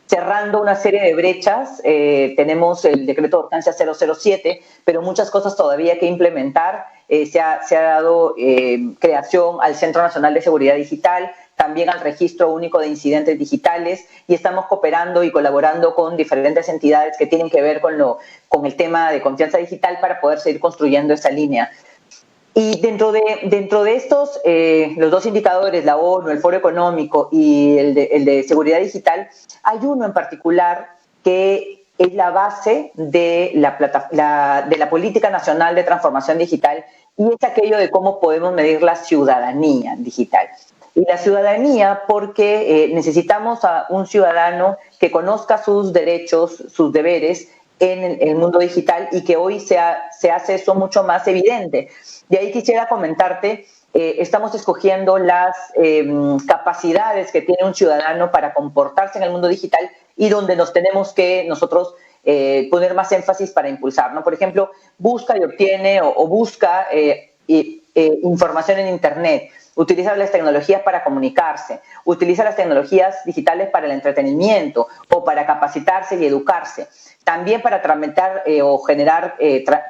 cerrando una serie de brechas. Tenemos el decreto de urgencia 007, pero muchas cosas todavía que implementar. Se ha dado creación al Centro Nacional de Seguridad Digital, también al Registro Único de Incidentes Digitales, y estamos cooperando y colaborando con diferentes entidades que tienen que ver con el tema de confianza digital para poder seguir construyendo esa línea. Y dentro de estos, los 2 indicadores, la ONU, el Foro Económico y el de seguridad digital, hay uno en particular que es la base de la Política Nacional de Transformación Digital, y es aquello de cómo podemos medir la ciudadanía digital. Y la ciudadanía, porque necesitamos a un ciudadano que conozca sus derechos, sus deberes en el mundo digital, y que hoy se hace eso mucho más evidente. De ahí quisiera comentarte, estamos escogiendo las capacidades que tiene un ciudadano para comportarse en el mundo digital, y donde nos tenemos que nosotros poner más énfasis para impulsar, ¿no? Por ejemplo, busca y obtiene o busca información en Internet, utiliza las tecnologías para comunicarse, utiliza las tecnologías digitales para el entretenimiento o para capacitarse y educarse, también para tramitar o generar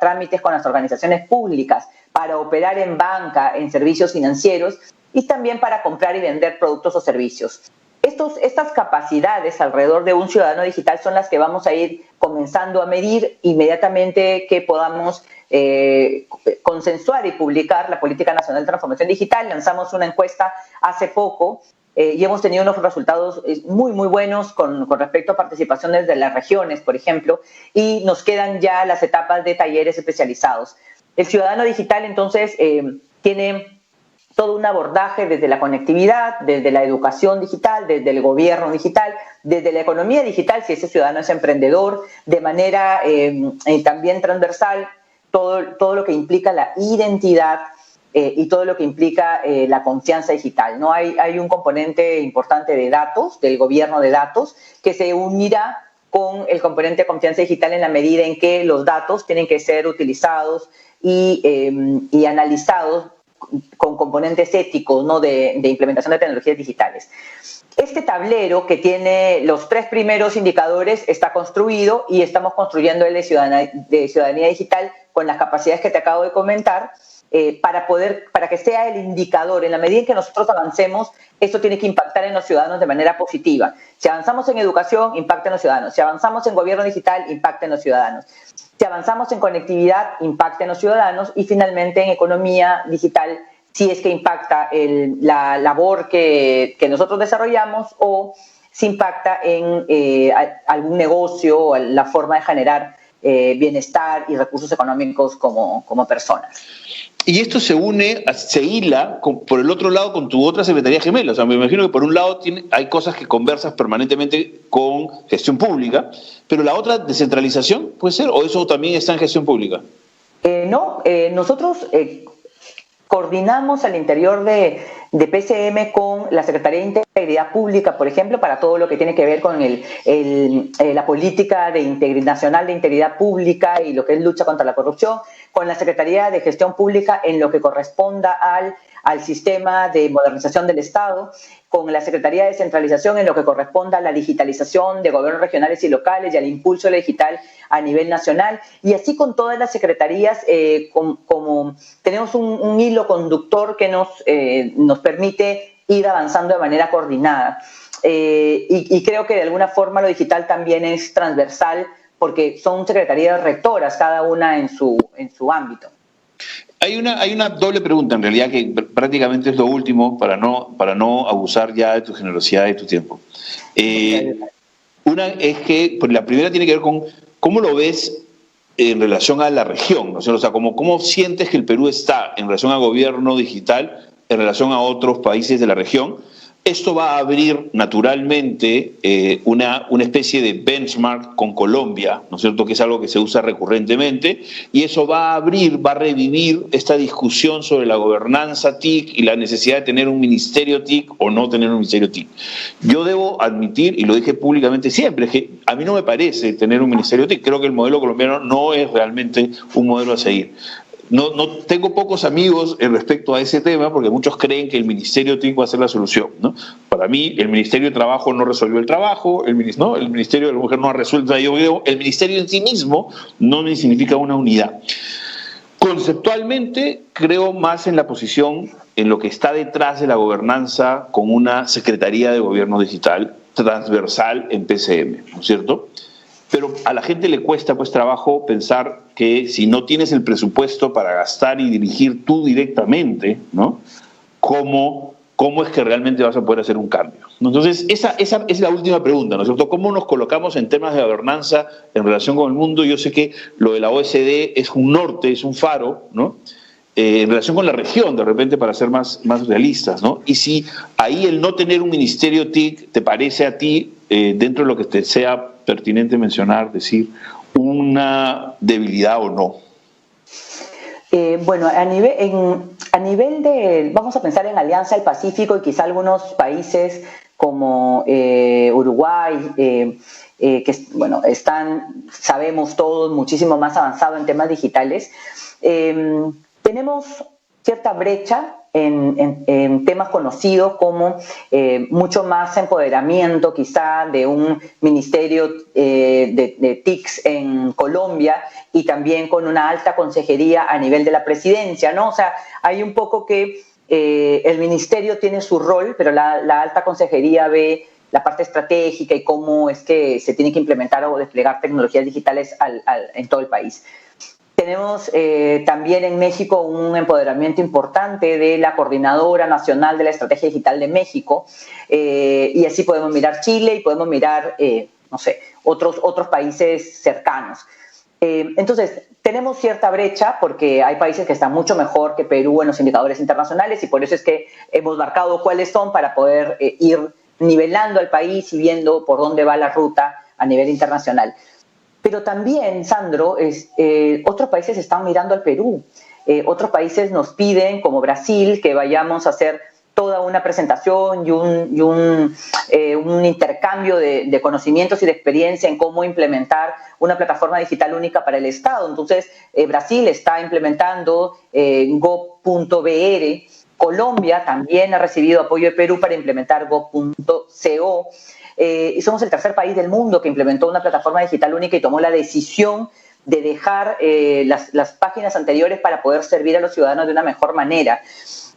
trámites con las organizaciones públicas, para operar en banca, en servicios financieros, y también para comprar y vender productos o servicios. Estas capacidades alrededor de un ciudadano digital son las que vamos a ir comenzando a medir inmediatamente que podamos consensuar y publicar la Política Nacional de Transformación Digital. Lanzamos una encuesta hace poco y hemos tenido unos resultados muy, muy buenos con respecto a participaciones de las regiones, por ejemplo, y nos quedan ya las etapas de talleres especializados. El ciudadano digital, entonces, tiene todo un abordaje desde la conectividad, desde la educación digital, desde el gobierno digital, desde la economía digital, si ese ciudadano es emprendedor, de manera también transversal, todo lo que implica la identidad y todo lo que implica la confianza digital, ¿no? Hay un componente importante de datos, del gobierno de datos, que se unirá con el componente de confianza digital en la medida en que los datos tienen que ser utilizados y analizados con componentes éticos, ¿no? de implementación de tecnologías digitales. Este tablero, que tiene los 3 primeros indicadores, está construido, y estamos construyendo el de ciudadanía digital con las capacidades que te acabo de comentar, para que sea el indicador. En la medida en que nosotros avancemos, eso tiene que impactar en los ciudadanos de manera positiva. Si avanzamos en educación, impacta en los ciudadanos. Si avanzamos en gobierno digital, impacta en los ciudadanos. Si avanzamos en conectividad, impacta en los ciudadanos. Y finalmente en economía digital, si es que impacta la labor que nosotros desarrollamos o si impacta en algún negocio o la forma de generar bienestar y recursos económicos como personas. Y esto se hila por el otro lado con tu otra secretaría gemela. O sea, me imagino que por un lado hay cosas que conversas permanentemente con gestión pública, pero la otra, descentralización, ¿puede ser? ¿O eso también está en gestión pública? No, nosotros coordinamos al interior de PCM con la Secretaría de Integridad Pública, por ejemplo, para todo lo que tiene que ver con la política nacional de integridad pública y lo que es lucha contra la corrupción, con la Secretaría de Gestión Pública en lo que corresponda al sistema de modernización del Estado, con la Secretaría de Descentralización en lo que corresponda a la digitalización de gobiernos regionales y locales y al impulso digital a nivel nacional, y así con todas las secretarías, como tenemos un hilo conductor que nos permite ir avanzando de manera coordinada. Y creo que de alguna forma lo digital también es transversal porque son secretarías rectoras, cada una en su ámbito. Hay una doble pregunta, en realidad, que prácticamente es lo último para no abusar ya de tu generosidad y de tu tiempo. Una es que, pues, la primera tiene que ver con cómo lo ves en relación a la región, ¿no? O sea, ¿cómo sientes que el Perú está en relación a gobierno digital, en relación a otros países de la región? Esto va a abrir naturalmente una especie de benchmark con Colombia, ¿no es cierto?, que es algo que se usa recurrentemente, y eso va a revivir esta discusión sobre la gobernanza TIC y la necesidad de tener un ministerio TIC o no tener un ministerio TIC. Yo debo admitir, y lo dije públicamente siempre, que a mí no me parece tener un ministerio TIC. Creo que el modelo colombiano no es realmente un modelo a seguir. No tengo pocos amigos respecto a ese tema porque muchos creen que el Ministerio TIC va a ser la solución, ¿no? Para mí, el Ministerio de Trabajo no resolvió el trabajo, el Ministerio de la Mujer no ha resuelto, el Ministerio en sí mismo no significa una unidad. Conceptualmente, creo más en la posición, en lo que está detrás de la gobernanza con una Secretaría de Gobierno Digital transversal en PCM, ¿no es cierto? Pero a la gente le cuesta pues trabajo pensar que si no tienes el presupuesto para gastar y dirigir tú directamente, ¿no? ¿Cómo es que realmente vas a poder hacer un cambio? Entonces, esa es la última pregunta, ¿no es cierto? ¿Cómo nos colocamos en temas de gobernanza en relación con el mundo? Yo sé que lo de la OSD es un norte, es un faro, ¿no? En relación con la región, de repente, para ser más realistas, ¿no? Y si ahí el no tener un ministerio TIC te parece a ti, dentro de lo que te sea pertinente mencionar, decir, una debilidad o no. Bueno, a nivel de, vamos a pensar en Alianza del Pacífico y quizá algunos países como Uruguay, que bueno, sabemos todos, muchísimo más avanzado en temas digitales. Tenemos cierta brecha en temas conocidos como mucho más empoderamiento quizá de un ministerio de TICs en Colombia y también con una alta consejería a nivel de la presidencia, ¿no? O sea, hay un poco que el ministerio tiene su rol, pero la alta consejería ve la parte estratégica y cómo es que se tiene que implementar o desplegar tecnologías digitales en todo el país. Tenemos también en México un empoderamiento importante de la Coordinadora Nacional de la Estrategia Digital de México, y así podemos mirar Chile y podemos mirar, no sé, otros países cercanos. Entonces, tenemos cierta brecha porque hay países que están mucho mejor que Perú en los indicadores internacionales y por eso es que hemos marcado cuáles son para poder ir nivelando al país y viendo por dónde va la ruta a nivel internacional. Pero también, Sandro, otros países están mirando al Perú. Otros países nos piden, como Brasil, que vayamos a hacer toda una presentación y un intercambio de conocimientos y de experiencia en cómo implementar una plataforma digital única para el Estado. Entonces, Brasil está implementando Gov.br. Colombia también ha recibido apoyo de Perú para implementar Gov.co. Y somos el tercer país del mundo que implementó una plataforma digital única y tomó la decisión dejar las páginas anteriores para poder servir a los ciudadanos de una mejor manera.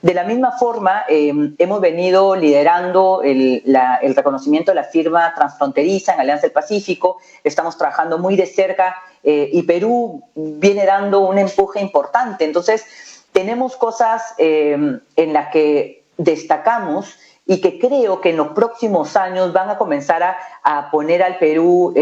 De la misma forma, hemos venido liderando el reconocimiento de la firma transfronteriza en Alianza del Pacífico, estamos trabajando muy de cerca y Perú viene dando un empuje importante. Entonces, tenemos cosas en las que destacamos y que creo que en los próximos años van a comenzar a poner al Perú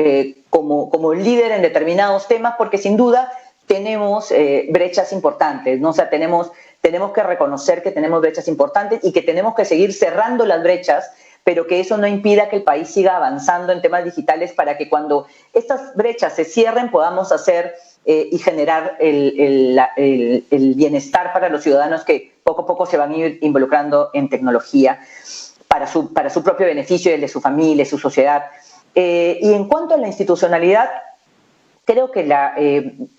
como líder en determinados temas, porque sin duda tenemos brechas importantes, ¿no? O sea, tenemos que reconocer que tenemos brechas importantes y que tenemos que seguir cerrando las brechas, pero que eso no impida que el país siga avanzando en temas digitales para que cuando estas brechas se cierren podamos hacer y generar el bienestar para los ciudadanos que poco a poco se van a ir involucrando en tecnología para su propio beneficio y el de su familia, su sociedad. Y en cuanto a la institucionalidad, creo que en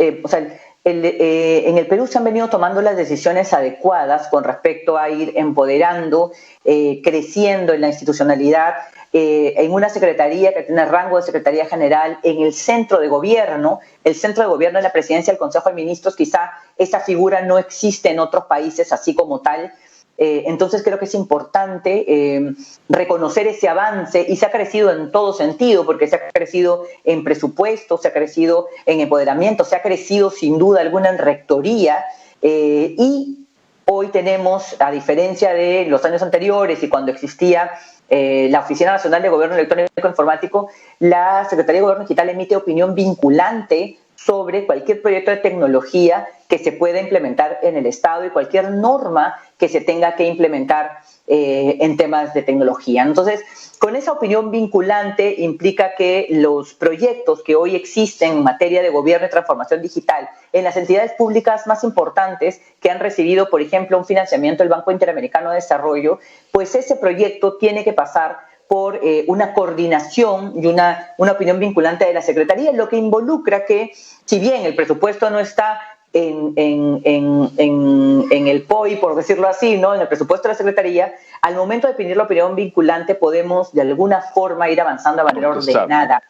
el Perú se han venido tomando las decisiones adecuadas con respecto a ir empoderando, creciendo en la institucionalidad, en una secretaría que tiene rango de Secretaría General, en el centro de gobierno de la Presidencia del Consejo de Ministros, quizá esa figura no existe en otros países así como tal. Entonces creo que es importante reconocer ese avance y se ha crecido en todo sentido, porque se ha crecido en presupuesto, se ha crecido en empoderamiento, se ha crecido sin duda alguna en rectoría y hoy tenemos, a diferencia de los años anteriores y cuando existía la Oficina Nacional de Gobierno Electrónico e Informático, la Secretaría de Gobierno Digital emite opinión vinculante sobre cualquier proyecto de tecnología que se pueda implementar en el Estado y cualquier norma que se tenga que implementar en temas de tecnología. Entonces, con esa opinión vinculante implica que los proyectos que hoy existen en materia de gobierno y transformación digital en las entidades públicas más importantes que han recibido, por ejemplo, un financiamiento del Banco Interamericano de Desarrollo, pues ese proyecto tiene que pasar por una coordinación y una opinión vinculante de la Secretaría, lo que involucra que, si bien el presupuesto no está en el POI, por decirlo así, ¿no? En el presupuesto de la Secretaría, al momento de definir la opinión vinculante podemos de alguna forma ir avanzando de manera ordenada.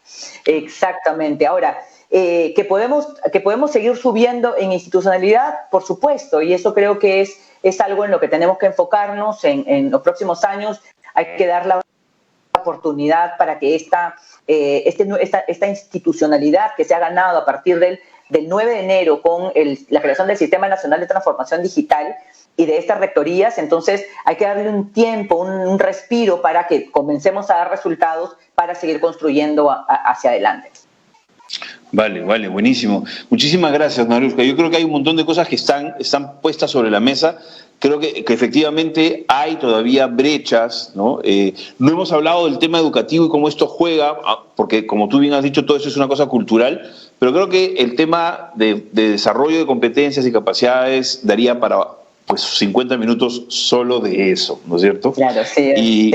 Exactamente. Ahora, que podemos seguir subiendo en institucionalidad, por supuesto, y eso creo que es algo en lo que tenemos que enfocarnos en los próximos años. Hay que dar la oportunidad para que esta institucionalidad que se ha ganado a partir del 9 de enero con la creación del Sistema Nacional de Transformación Digital y de estas rectorías, entonces hay que darle un tiempo, un respiro para que comencemos a dar resultados para seguir construyendo hacia adelante. Vale, buenísimo. Muchísimas gracias, Mariuska. Yo creo que hay un montón de cosas que están puestas sobre la mesa. Creo que efectivamente hay todavía brechas, ¿no? No hemos hablado del tema educativo y cómo esto juega, porque como tú bien has dicho, todo eso es una cosa cultural, pero creo que el tema de desarrollo de competencias y capacidades daría para 50 minutos solo de eso, ¿no es cierto? Claro, sí.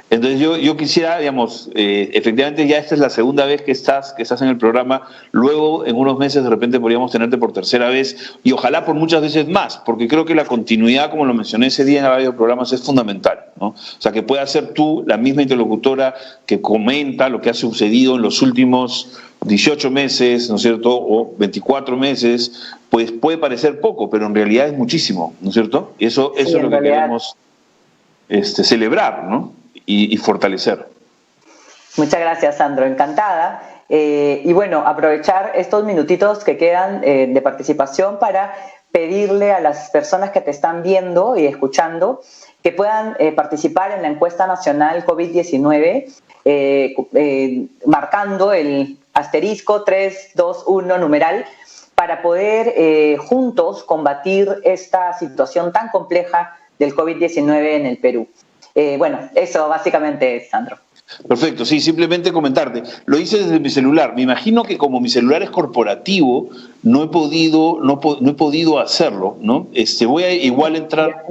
Entonces yo quisiera, digamos, efectivamente ya esta es la segunda vez que estás en el programa, luego en unos meses de repente podríamos tenerte por tercera vez y ojalá por muchas veces más, porque creo que la continuidad, como lo mencioné ese día en varios programas, es fundamental, ¿no? O sea, que puedas ser tú la misma interlocutora que comenta lo que ha sucedido en los últimos 18 meses, ¿no es cierto?, o 24 meses, pues puede parecer poco, pero en realidad es muchísimo, ¿no es cierto? Y eso es lo que queremos celebrar, ¿no? Y fortalecer. Muchas gracias, Sandro, encantada. Y bueno, aprovechar estos minutitos que quedan de participación para pedirle a las personas que te están viendo y escuchando que puedan participar en la encuesta nacional COVID-19 marcando el asterisco 321 numeral para poder juntos combatir esta situación tan compleja del COVID-19 en el Perú. Bueno, eso básicamente es, Sandro. Perfecto, sí, simplemente comentarte. Lo hice desde mi celular. Me imagino que como mi celular es corporativo, no he podido hacerlo, ¿no? Voy a igual entrar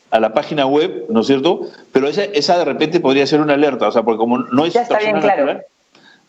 a la página web, ¿no es cierto? Pero esa de repente podría ser una alerta, o sea, porque como no es ya está bien claro, natural,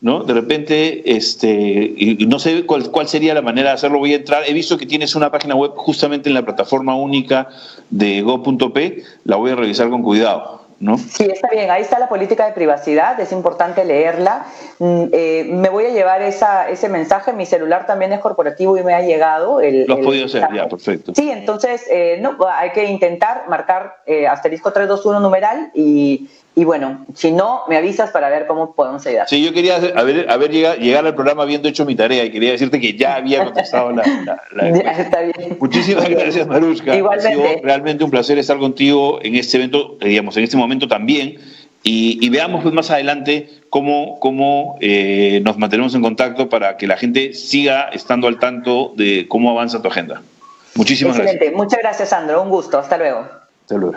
¿no? De repente, y no sé cuál sería la manera de hacerlo, voy a entrar. He visto que tienes una página web justamente en la plataforma única de go.p, la voy a revisar con cuidado, ¿no? Sí, está bien. Ahí está la política de privacidad. Es importante leerla. Me voy a llevar ese mensaje. Mi celular también es corporativo y me ha llegado. Lo has podido hacer, ya, perfecto. Sí, entonces no, hay que intentar marcar asterisco 321 numeral y bueno, si no, me avisas para ver cómo podemos ayudar. Sí, yo quería llegar al programa habiendo hecho mi tarea y quería decirte que ya había contestado la ya, está bien. Muchísimas gracias, Marushka. Igualmente. Ha sido realmente un placer estar contigo en este evento, digamos, en este momento también. Y veamos pues, más adelante cómo nos mantenemos en contacto para que la gente siga estando al tanto de cómo avanza tu agenda. Muchísimas gracias. Excelente. Muchas gracias, Sandro. Un gusto. Hasta luego. Hasta luego.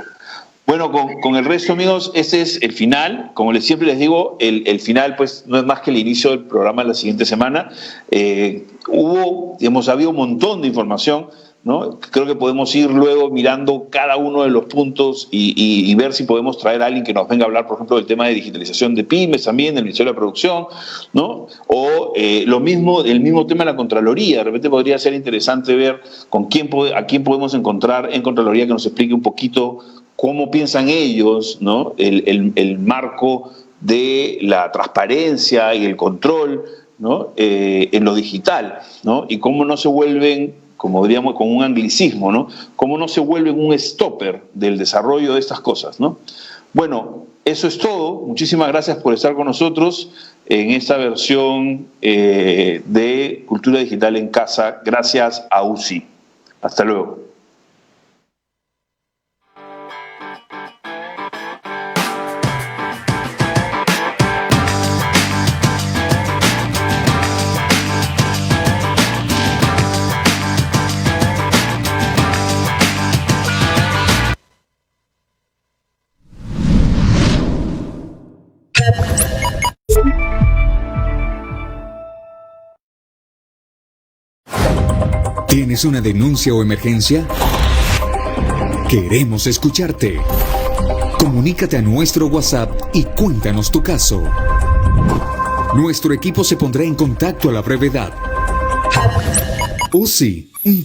Bueno, con el resto, amigos, este es el final. Como siempre les digo, el final pues no es más que el inicio del programa de la siguiente semana. Había un montón de información, ¿no? Creo que podemos ir luego mirando cada uno de los puntos y ver si podemos traer a alguien que nos venga a hablar, por ejemplo, del tema de digitalización de pymes también, del Ministerio de la Producción, ¿no? O el mismo tema de la Contraloría. De repente podría ser interesante ver a quién podemos encontrar en Contraloría que nos explique un poquito cómo piensan ellos, ¿no? el marco de la transparencia y el control, ¿no? En lo digital, ¿no? Y cómo no se vuelven, como diríamos con un anglicismo, ¿no? Cómo no se vuelven un stopper del desarrollo de estas cosas, ¿no? Bueno, eso es todo. Muchísimas gracias por estar con nosotros en esta versión de Cultura Digital en Casa, gracias a UCI. Hasta luego. ¿Tienes una denuncia o emergencia? Queremos escucharte. Comunícate a nuestro WhatsApp y cuéntanos tu caso. Nuestro equipo se pondrá en contacto a la brevedad. UCI, un